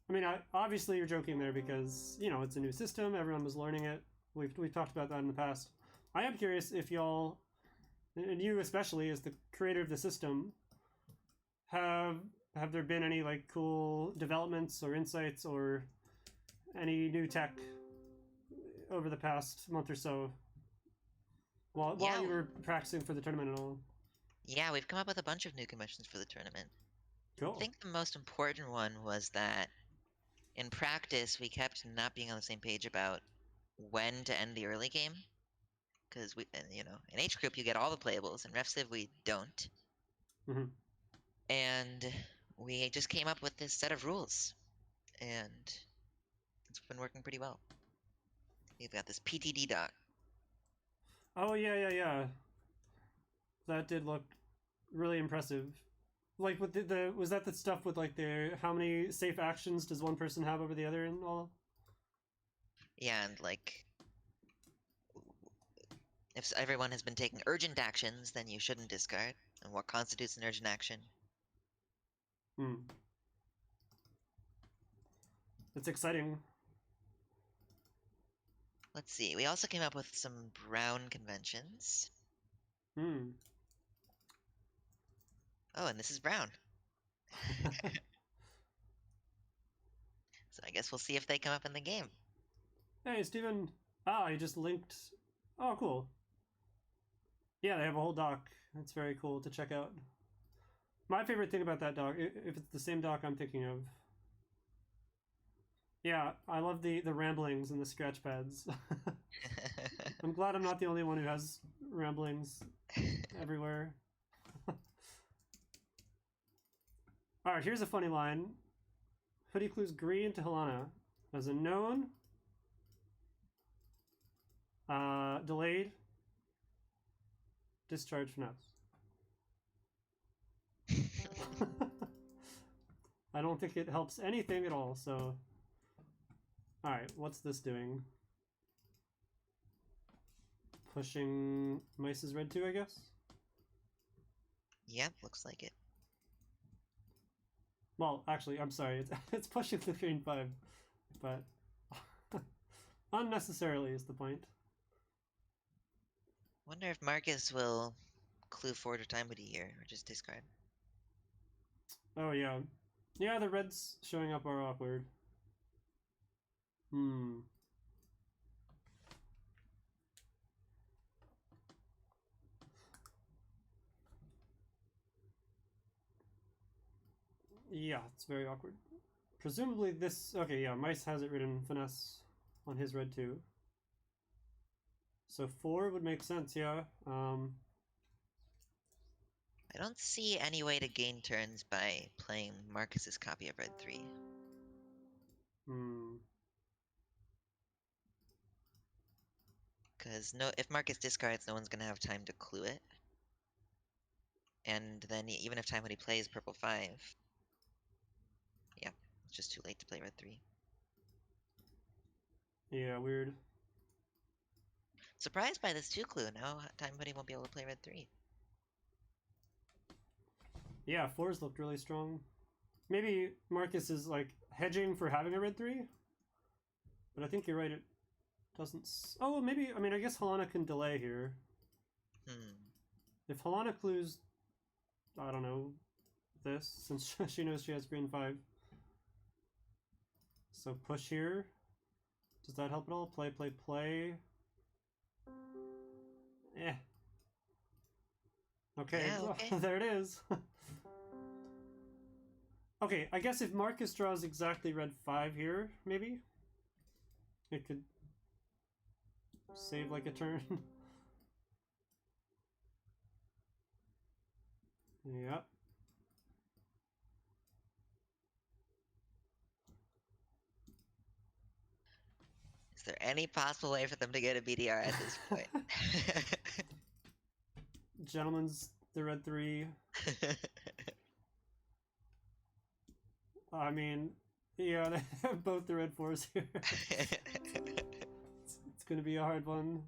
mean, obviously you're joking there because, you know, it's a new system. Everyone was learning it. We've talked about that in the past. I am curious if y'all, and you especially as the creator of the system, have there been any like cool developments or insights or any new tech over the past month or so while you were practicing for the tournament and all? Yeah, we've come up with a bunch of new commissions for the tournament. Cool. I think the most important one was that in practice we kept not being on the same page about when to end the early game. Because in H group you get all the playables, in Ref Civ we don't. Mm-hmm. And we just came up with this set of rules, and it's been working pretty well. We've got this PTD doc. Oh yeah. That did look really impressive. Like with the was that the stuff with like the how many safe actions does one person have over the other and all? Yeah, and like if everyone has been taking urgent actions, then you shouldn't discard. And what constitutes an urgent action? Hmm. That's exciting. Let's see. We also came up with some brown conventions. Hmm. Oh, and this is brown. So I guess we'll see if they come up in the game. Hey, Steven. Ah, he just linked. Oh, cool. Yeah, they have a whole doc. It's very cool to check out. My favorite thing about that doc, if it's the same doc I'm thinking of. Yeah, I love the ramblings and the scratch pads. I'm glad I'm not the only one who has ramblings everywhere. Alright, here's a funny line. Hoodie clues green to Helena. As a known, delayed, discharge finesse. I don't think it helps anything at all, so... Alright, what's this doing? Pushing Mice's red 2, I guess? Yep, looks like it. Well, actually, I'm sorry. It's pushing the green 5, but... unnecessarily is the point. Wonder if Marcus will clue forward or time hoodie here, or just discard. Oh, yeah. Yeah, the reds showing up are awkward. Yeah, it's very awkward. Presumably this... Okay, yeah, Mice has it written finesse on his red 2. So 4 would make sense, yeah. I don't see any way to gain turns by playing Marcus's copy of red 3. Because if Marcus discards, no one's going to have time to clue it. And then even if time hoodie plays purple 5, yeah, it's just too late to play red 3. Yeah, weird. Surprised by this 2 clue. Now time hoodie won't be able to play red 3. Yeah, 4s looked really strong. Maybe Marcus is like hedging for having a red 3, but I think you're right. It doesn't. Oh, maybe. I mean, I guess Helena can delay here. If Helena clues, I don't know, this since she knows she has green 5. So push here. Does that help at all? Play, play, play. Eh. Okay, Yeah, okay. there it is. Okay, I guess if Marcus draws exactly red 5 here, maybe it could save like a turn. Yep. Is there any possible way for them to get a BDR at this point? Gentlemen's the red 3. I mean, yeah, they have both the red 4s here. It's gonna be a hard one.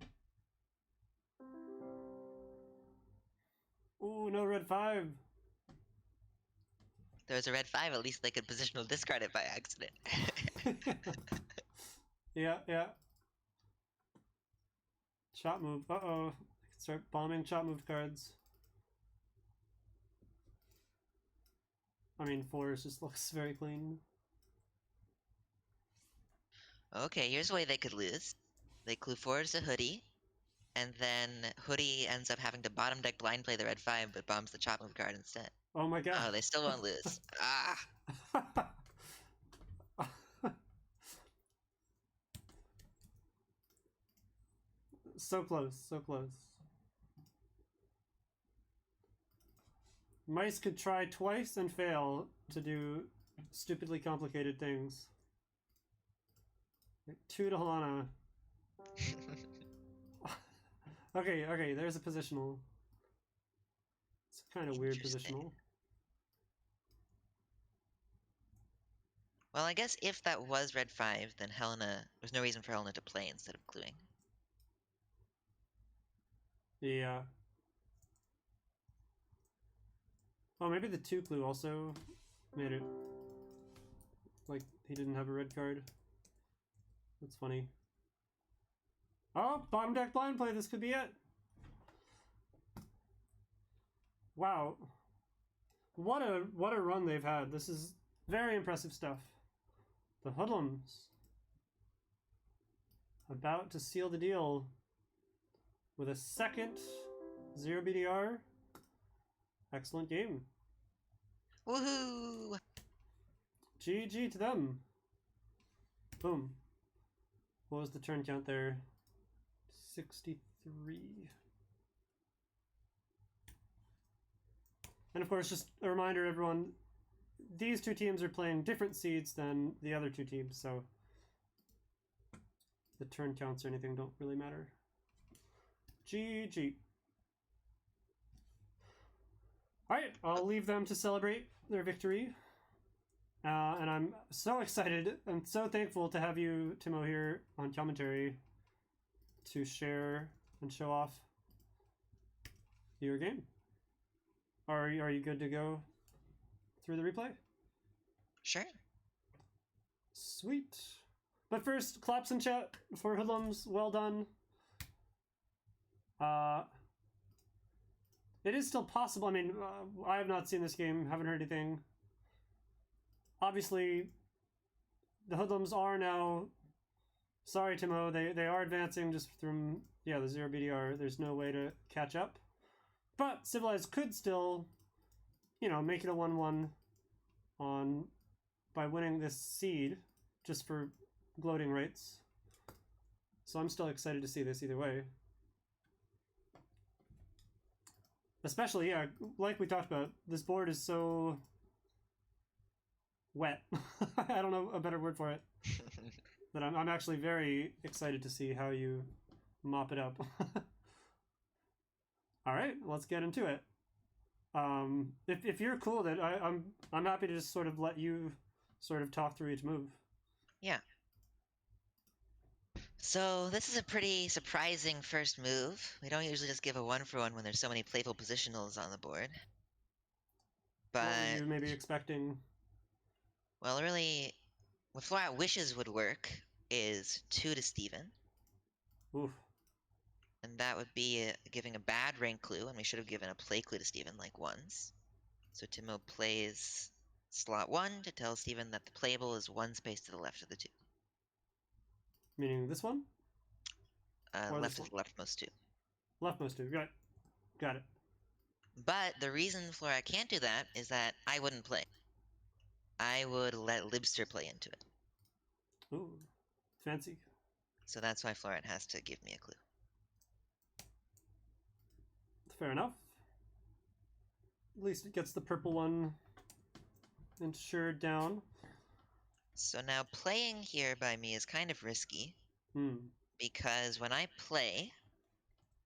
Ooh, no red 5. There's a red 5, at least they could positional discard it by accident. Yeah, yeah. Chop move. Uh-oh. I can start bombing chop move cards. I mean, 4s just looks very clean. Okay, here's a way they could lose. They clue forwards to Hoodie, and then Hoodie ends up having to bottom deck blind play the red 5, but bombs the chop move card instead. Oh my god. Oh, they still won't lose. Ah! So close, so close. Mice could try twice and fail to do stupidly complicated things. 2 to Helena. Okay, okay, there's a positional. It's a kind of weird positional. Well, I guess if that was red 5, then there's no reason for Helena to play instead of cluing. Yeah. Oh, maybe the 2 clue also made it like he didn't have a red card. That's funny. Oh, bottom deck blind play, this could be it. Wow. What a run they've had. This is very impressive stuff. The Hoodlums about to seal the deal with a second 0 BDR. Excellent game. Woohoo! GG to them. Boom. What was the turn count there? 63. And of course, just a reminder, everyone, these two teams are playing different seeds than the other two teams, so the turn counts or anything don't really matter. GG. Alright, I'll leave them to celebrate their victory. And I'm so excited and so thankful to have you, Timo, here on commentary to share and show off your game. Are you good to go through the replay? Sure. Sweet. But first, claps in chat for Hoodlums. Well done. It is still possible. I mean, I have not seen this game, haven't heard anything. Obviously, the Hoodlums are now... Sorry, Timo, they are advancing just from, the 0 BDR. There's no way to catch up. But Civilized could still, make it a 1-1 by winning this seed, just for gloating rights. So I'm still excited to see this either way. Especially, like we talked about, this board is so wet. I don't know a better word for it. But I'm actually very excited to see how you mop it up. All right, let's get into it. If you're cool with it, I'm happy to just sort of let you sort of talk through each move. Yeah. So this is a pretty surprising first move. We don't usually just give a 1-for-1 when there's so many playful positionals on the board. But what were you maybe expecting? Well, really, what Florat wishes would work is 2 to Steven. Oof. And that would be giving a bad rank clue, and we should have given a play clue to Steven like once. So Timo plays slot 1 to tell Steven that the playable is 1 space to the left of the 2. Meaning this one? Left is the leftmost 2. Leftmost 2, got it. But the reason Florat can't do that is that I wouldn't play. I would let Libster play into it. Ooh, fancy. So that's why Florat has to give me a clue. Fair enough. At least it gets the purple one insured down. So now playing here by me is kind of risky. Because when I play,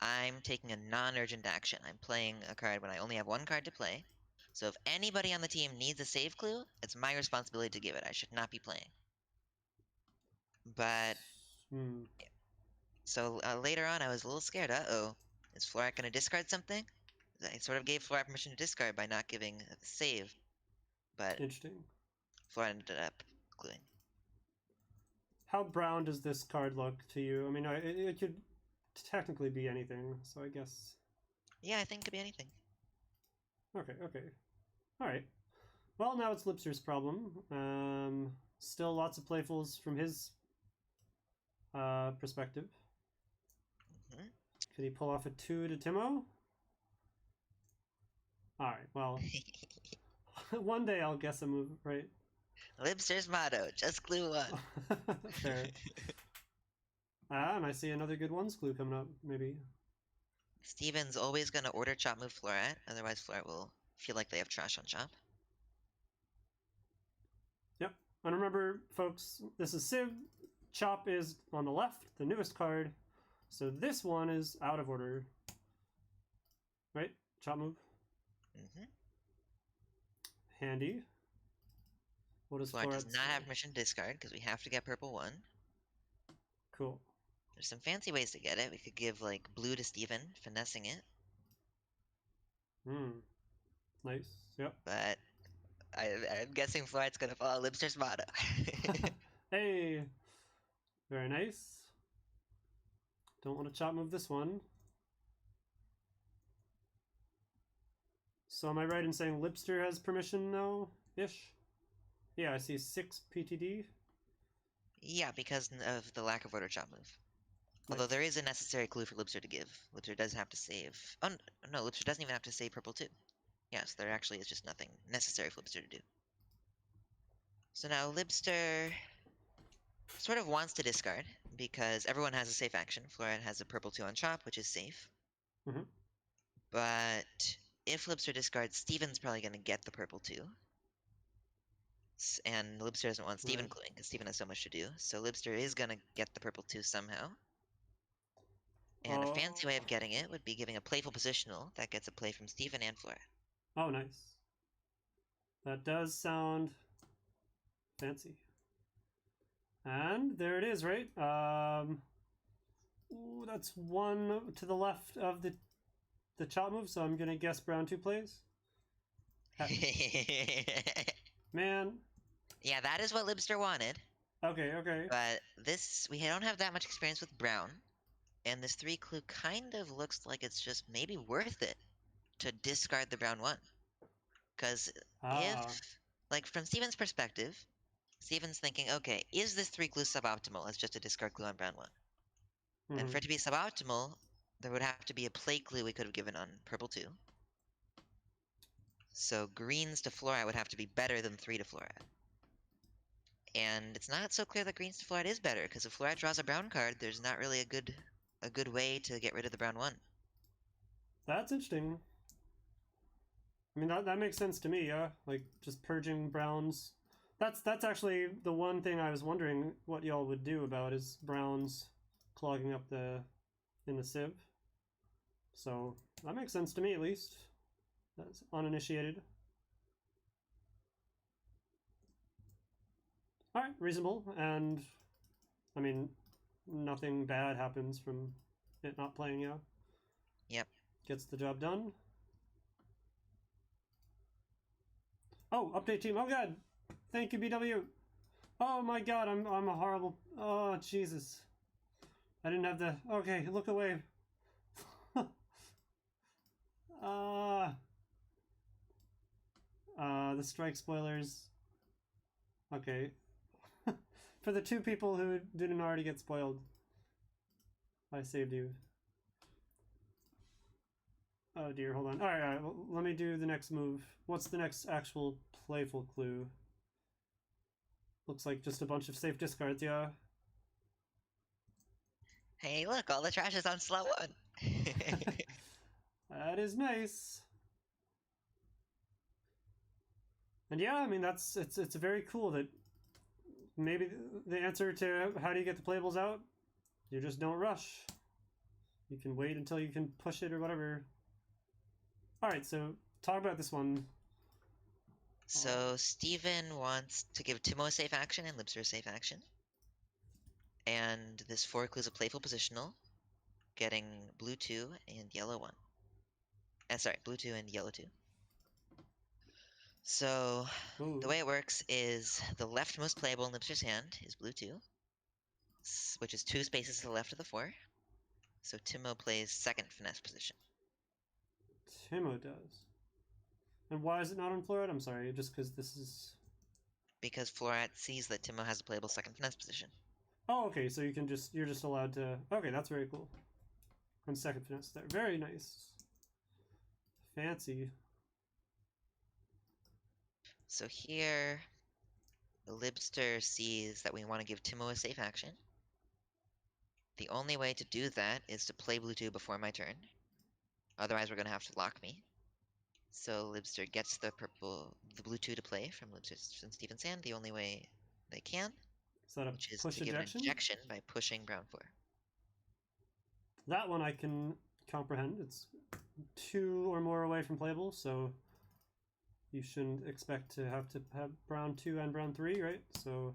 I'm taking a non-urgent action. I'm playing a card when I only have 1 card to play. So if anybody on the team needs a save clue, it's my responsibility to give it. I should not be playing. But... So later on, I was a little scared. Uh-oh. Is Florat going to discard something? I sort of gave Florat permission to discard by not giving a save. But interesting. Florat ended up cluing. How brown does this card look to you? I mean, it could technically be anything, so I guess... Yeah, I think it could be anything. Okay. Alright. Well, now it's Lipster's problem. Still lots of playfuls from his perspective. Could he pull off a 2 to Timo? Alright, well... one day I'll guess a move, right? Libster's motto, just clue 1. Fair. And I see another good ones clue coming up, maybe. Steven's always going to order chop move Florat, otherwise Florat will feel like they have trash on chop. Yep. And remember, folks, this is Civ. Chop is on the left, the newest card. So this one is out of order. Right? Chop move. Handy. What does Florat does Florat not say? have permission to discard because we have to get purple 1. Cool. There's some fancy ways to get it. We could give like blue to Steven, finessing it. Nice. Yep. But I'm guessing Florat's going to follow Libster's motto. Hey! Very nice. Don't want to chop move this one. So am I right in saying Lipster has permission now? Ish? Yeah, I see 6 PTD. Yeah, because of the lack of order chop move. Although Nice. there is a necessary clue for Lipster to give. Lipster does have to save. Oh, no, Lipster doesn't even have to save purple too. Yes, there actually is just nothing necessary for Lipster to do. So now Lipster sort of wants to discard, because everyone has a safe action. Florat has a purple 2 on chop, which is safe. Mm-hmm. But if Lipster discards, Steven's probably going to get the purple 2. And Lipster doesn't want Steven Right. cluing, because Steven has so much to do. So Lipster is going to get the purple 2 somehow. And a fancy way of getting it would be giving a playful positional that gets a play from Steven and Florat. Oh, nice. That does sound fancy. And there it is, right? Ooh, that's 1 to the left of the chop move, so I'm gonna guess brown 2 plays. Man. Yeah, that is what Lipster wanted. Okay, okay. But we don't have that much experience with brown, and this 3 clue kind of looks like it's just maybe worth it to discard the brown 1. Because like, from Steven's perspective, Steven's thinking, okay, is this 3 clue suboptimal as just a discard clue on brown 1? Mm-hmm. And for it to be suboptimal, there would have to be a play clue we could have given on purple 2. So greens to Florat would have to be better than 3 to Florat. And it's not so clear that greens to Florat is better, because if Florat draws a brown card, there's not really a good way to get rid of the brown 1. That's interesting. I mean, that makes sense to me, yeah? Like, just purging browns. That's actually the one thing I was wondering what y'all would do about, is browns clogging up in the sieve. So, that makes sense to me, at least. That's uninitiated. Alright, reasonable, and I mean, nothing bad happens from it not playing, yeah? Yep. Gets the job done. Oh, update team. Oh god. Thank you, BW. Oh my god, I'm a horrible. Oh Jesus. I didn't have the. Okay, look away. The strike spoilers. Okay. For the 2 people who didn't already get spoiled, I saved you. Oh dear, hold on. Alright, well, let me do the next move. What's the next actual playful clue? Looks like just a bunch of safe discards, yeah. Hey, look, all the trash is on slot 1. That is nice. And yeah, I mean, it's very cool that maybe the answer to how do you get the playables out, you just don't rush. You can wait until you can push it or whatever. Alright, so talk about this one. So Steven wants to give Timo a safe action and Lipster a safe action. And this 4 clues a playful positional, getting blue 2 and yellow 1. Sorry, blue 2 and yellow 2. So Ooh. the way it works is the leftmost playable in Lipster's hand is blue 2, which is 2 spaces to the left of the 4. So Timo plays second finesse position. Timo does. And why is it not on Florat? I'm sorry, just because this is... Because Florat sees that Timo has a playable second finesse position. Oh, okay, so you're just allowed to... Okay, that's very cool. And second finesse there. Very nice. Fancy. So here, the Libster sees that we want to give Timo a safe action. The only way to do that is to play blue 2 before my turn. Otherwise, we're going to have to lock me. So Libster gets the blue 2 to play from Libster and Steven's hand the only way they can. Is that a which is push to give an ejection? injection by pushing brown 4. That one I can comprehend. It's 2 or more away from playable, so you shouldn't expect to have brown 2 and brown 3, right? So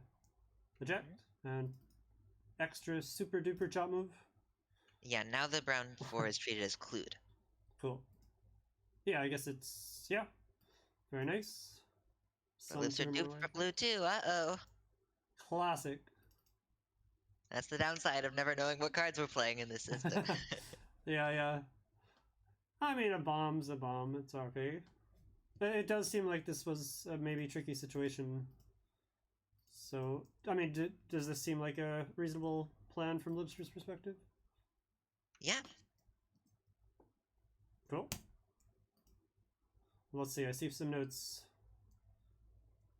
eject and extra super duper chop move. Yeah, now the brown 4 is treated as clued. Cool. Yeah, I guess it's, yeah. Very nice. So Libster duped for blue 2, uh-oh. Classic. That's the downside of never knowing what cards we're playing in this system. Yeah. I mean, a bomb's a bomb. It's okay. It does seem like this was a maybe tricky situation. So, I mean, does this seem like a reasonable plan from Libster's perspective? Yeah. Cool. Let's see, I see some notes.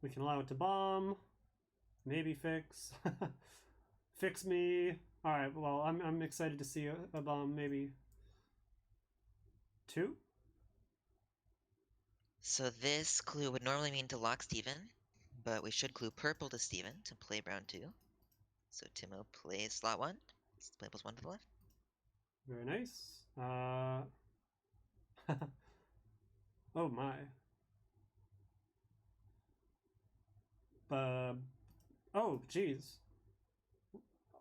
We can allow it to bomb. Maybe fix. Fix me. Alright, well, I'm excited to see a bomb, maybe. 2? So this clue would normally mean to lock Steven, but we should clue purple to Steven to play brown 2. So Timo plays slot 1. Labels 1 to the left. Very nice. Oh my. Oh, jeez.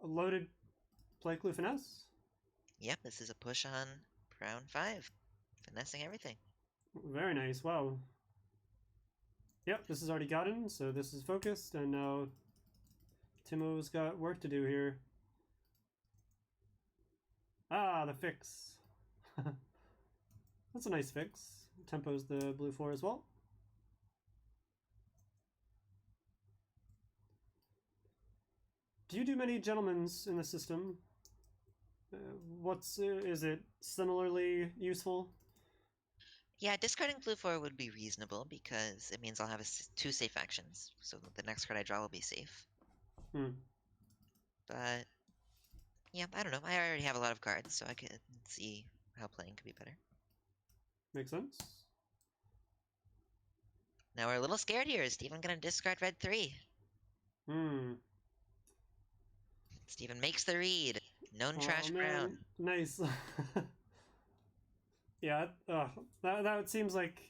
Loaded play clue finesse? Yep, this is a push on brown 5. Finessing everything. Very nice, wow. Yep, this is already gotten, so this is focused, and now Timo's got work to do here. Ah, the fix. That's a nice fix. Tempo's the blue 4 as well. Do you do many gentlemen's in the system? Is it similarly useful? Yeah, discarding blue 4 would be reasonable because it means I'll have 2 safe actions, so the next card I draw will be safe. But yeah, I don't know. I already have a lot of cards, so I could see how playing could be better. Makes sense. Now we're a little scared here. Is Steven gonna discard red 3? Steven makes the read. Known trash brown. Nice. Yeah, that seems like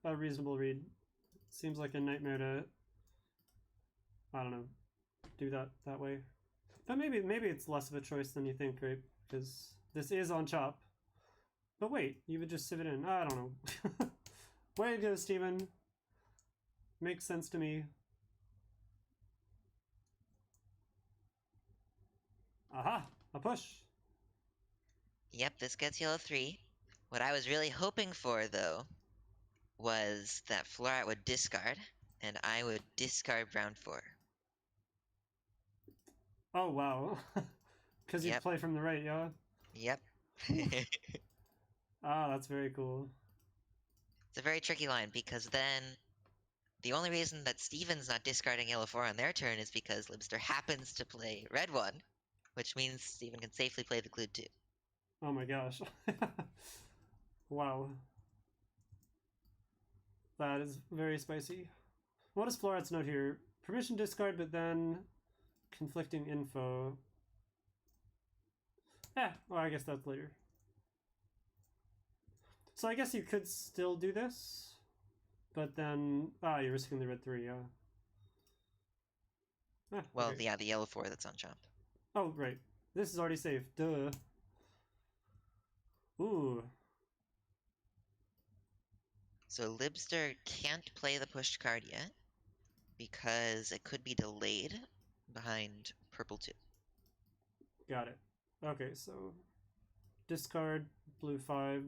a reasonable read. Seems like a nightmare to, I don't know, do that way. But maybe it's less of a choice than you think, right? Because this is on chop. But wait, you would just sieve it in. I don't know. Way to go, Steven. Makes sense to me. Aha! A push! Yep, this gets yellow 3. What I was really hoping for, though, was that Florat would discard, and I would discard brown 4. Oh, wow. Because you play from the right, yeah? Yep. Ah, that's very cool. It's a very tricky line, because then the only reason that Steven's not discarding yellow 4 on their turn is because Libster happens to play red 1, which means Steven can safely play the clue 2. Oh my gosh. Wow. That is very spicy. What is Florat's note here? Permission discard, but then conflicting info. Well, I guess that's later. So I guess you could still do this, but then you're risking the red 3, yeah. Well, okay. yeah, the yellow 4 that's on chop. Oh, right. This is already safe. Duh. Ooh. So Libster can't play the pushed card yet, because it could be delayed behind purple 2. Got it. Okay, so discard blue 5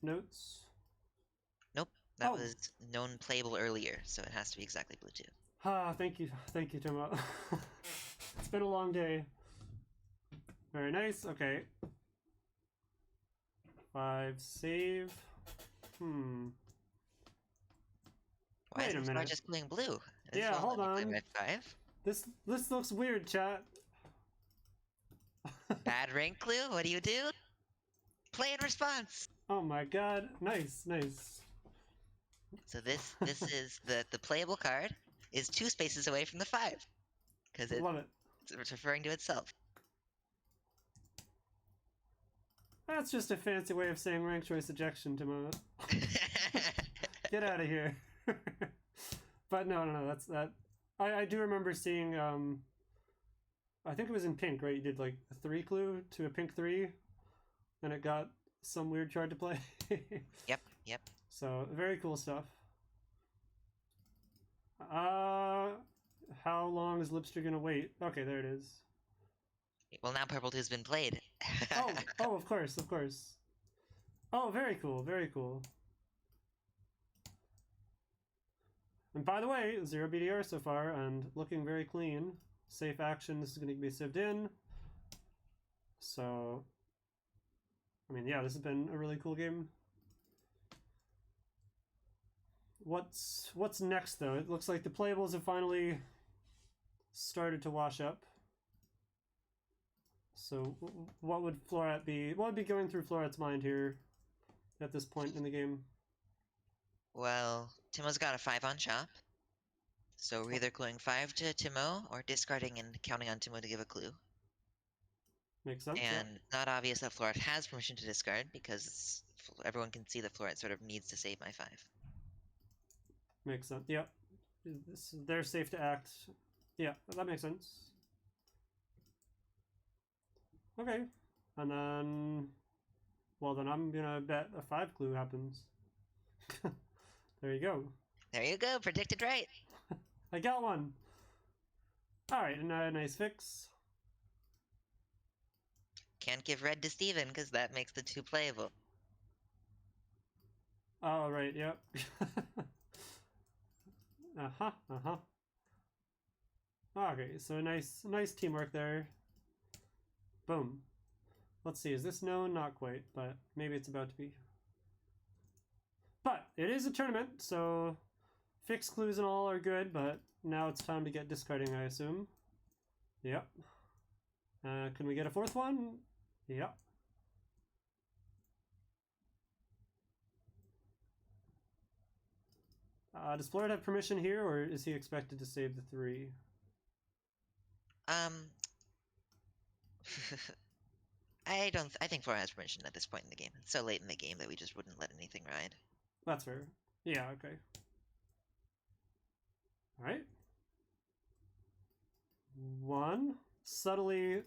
notes. Nope, that was known playable earlier, so it has to be exactly blue 2. Thank you, Timo. It's been a long day. Very nice. Okay. 5 save. Why is Florat just playing blue? Yeah, hold on. Red 5? This looks weird, chat. Bad rank clue? What do you do? Play in response! Oh my god. Nice. So this is the playable card is 2 spaces away from the 5. Because Love it. It's referring to itself. That's just a fancy way of saying rank choice ejection, Timo. Get out of here. But no, that's that. I do remember seeing, I think it was in pink, right? You did like a 3 clue to a pink 3, and it got some weird card to play. Yep. So, very cool stuff. How long is Lipster gonna wait? Okay, there it is. Well, now purple 2's been played. oh, of course. Oh, very cool. And by the way, 0 BDR so far, and looking very clean. Safe action, this is going to be sieved in. So, I mean, yeah, this has been a really cool game. What's next, though? It looks like the playables have finally started to wash up. So, what would Florat be? What would be going through Florat's mind here at this point in the game? Well, Timo's got a 5 on chop. So we're either cluing 5 to Timo or discarding and counting on Timo to give a clue. Makes sense. And Yeah. not obvious that Florat has permission to discard because everyone can see that Florat sort of needs to save my 5. Makes sense. Yep. They're safe to act. Yeah, that makes sense. Okay. And then, well, then I'm gonna bet a 5 clue happens. There you go. There you go, predicted right. I got one. Alright, and a nice fix. Can't give red to Steven because that makes the 2 playable. Oh, right, yep. Okay, so nice teamwork there. Boom. Let's see, is this known? Not quite, but maybe it's about to be. But it is a tournament, so fixed clues and all are good, but now it's time to get discarding, I assume. Yep. Can we get a 4th one? Yep. Does Florid have permission here, or is he expected to save the 3? I think Florat has permission at this point in the game. It's so late in the game that we just wouldn't let anything ride. That's fair. Yeah, okay. Alright. 1. Subtly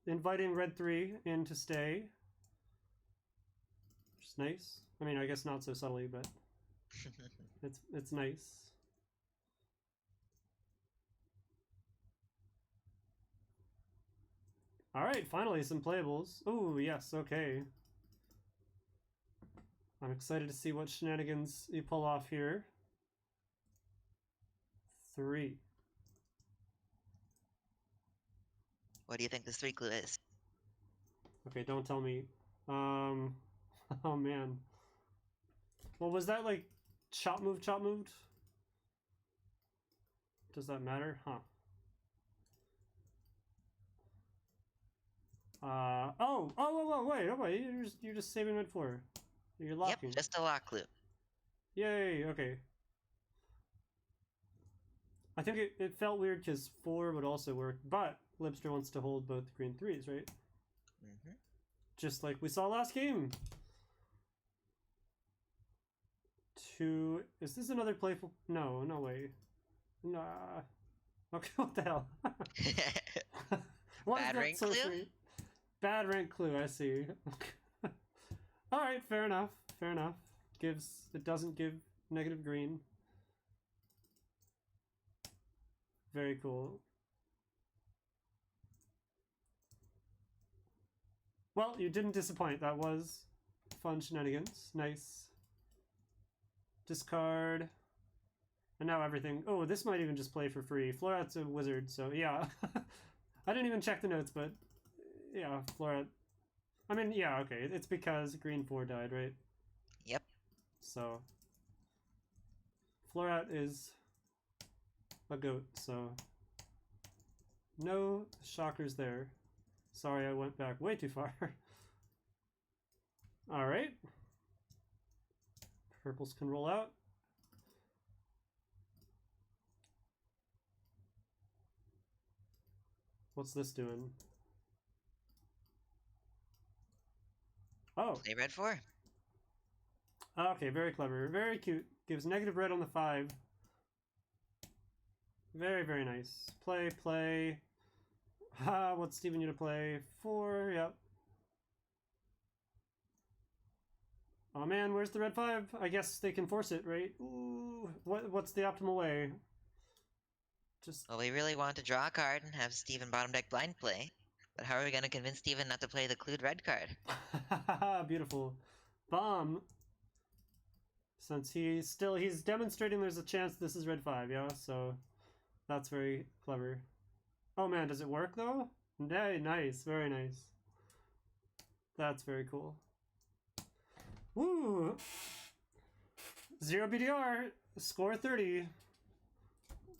inviting red 3 in to stay. Which is nice. I mean, I guess not so subtly, but it's nice. Alright, finally some playables. Oh, yes, okay. I'm excited to see what shenanigans you pull off here. 3. What do you think this 3 clue is? Okay, don't tell me. Oh man. Well, was that like chop moved? Does that matter? Huh. Wait, you're just saving red 4. You're locking. Yep, just a lock clue. Yay, okay. I think it felt weird because 4 would also work, but Libster wants to hold both green 3s, right? Mm-hmm. Just like we saw last game. 2. Is this another playful? No way. Nah. Okay, what the hell? Bad rank clue? Sweet? Bad rank clue, I see. Alright, fair enough. It doesn't give negative green. Very cool. Well, you didn't disappoint. That was fun shenanigans. Nice. Discard. And now everything. Oh, this might even just play for free. Florat's a wizard, so yeah. I didn't even check the notes, but yeah, Florat. I mean, yeah, okay. It's because green 4 died, right? Yep. So Florat is a goat, so no shockers there. Sorry, I went back way too far. Alright. Purples can roll out. What's this doing? Oh. Play red 4. Okay, very clever. Very cute. Gives negative red on the 5. Very nice. Play. What's Steven you to play? 4, yep. Oh man, where's the red 5? I guess they can force it, right? Ooh, what's the optimal way? Well, we really want to draw a card and have Steven bottom deck blind play. But how are we going to convince Steven not to play the clued red card? Beautiful. Bomb. Since he's demonstrating there's a chance this is red 5, yeah? So that's very clever. Oh man, does it work though? Nice, very nice. That's very cool. Woo! 0 BDR, score 30.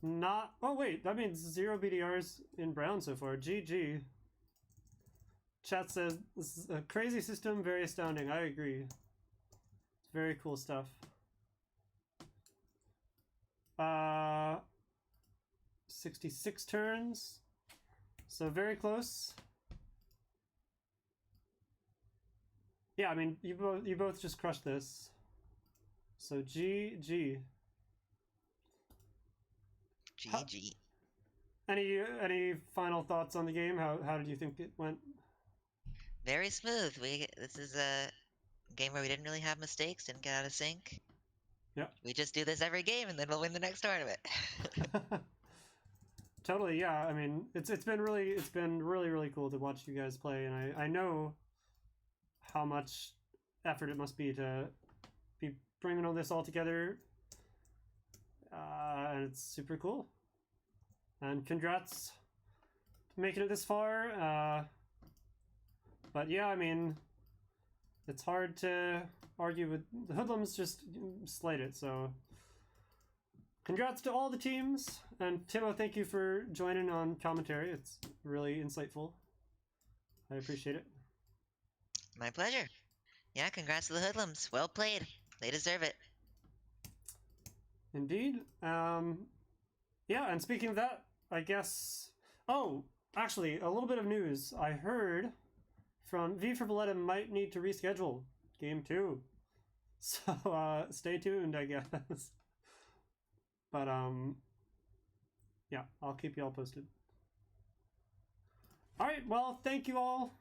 Not. Oh wait, that means 0 BDRs in brown so far. GG. Chat says this is a crazy system, very astounding. I agree. It's very cool stuff. 66 turns, so very close. Yeah, I mean you both just crushed this. So GG. GG. Any final thoughts on the game? How did you think it went? Very smooth. This is a game where we didn't really have mistakes, didn't get out of sync. Yeah. We just do this every game and then we'll win the next tournament. Totally, yeah. I mean, it's been really cool to watch you guys play, and I know how much effort it must be to be bringing all this all together, and it's super cool. And congrats to making it this far. But yeah, I mean, it's hard to argue with the Hoodlums. Just slayed it, so. Congrats to all the teams, and Timo, thank you for joining on commentary. It's really insightful. I appreciate it. My pleasure. Yeah, congrats to the Hoodlums. Well played. They deserve it. Indeed. Yeah, and speaking of that, I guess... Oh, actually, a little bit of news. I heard from V for Valletta might need to reschedule Game 2. So, stay tuned, I guess. But, yeah, I'll keep you all posted. Alright, well, thank you all.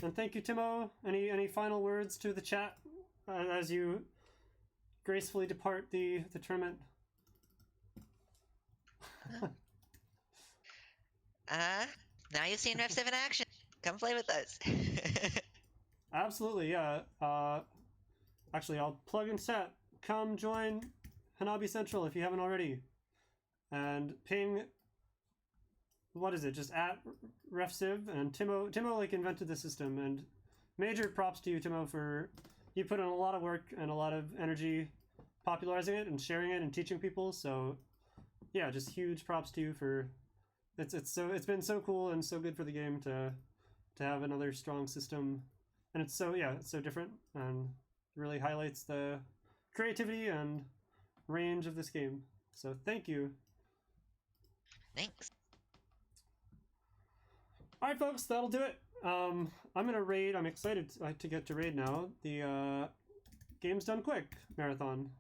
And thank you, Timo. Any final words to the chat as you gracefully depart the tournament? Now you've seen Rev 7 action. Come play with us. Absolutely, yeah. Actually, I'll plug in set. Come join Hanabi Central if you haven't already. And ping, what is it, just at RefCiv, and Timo like invented the system, and major props to you, Timo, for you put in a lot of work and a lot of energy popularizing it and sharing it and teaching people, so yeah, just huge props to you for it's been so cool and so good for the game to have another strong system, and it's so different and really highlights the creativity and range of this game. So thank you. Thanks. All right, folks, that'll do it. I'm gonna raid. I'm excited to get to raid now. The Game's Done Quick marathon.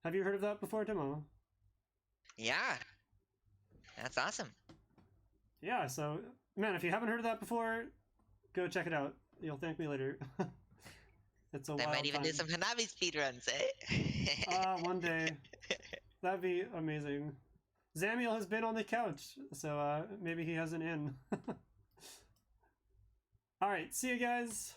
Have you heard of that before, Timo? Yeah. That's awesome. Yeah, so, man, if you haven't heard of that before, go check it out. You'll thank me later. It's a I wild might even time. do some Hanabi speedruns, eh? One day. That'd be amazing. Zamiel has been on the couch, so maybe he has an in. Alright, see you guys.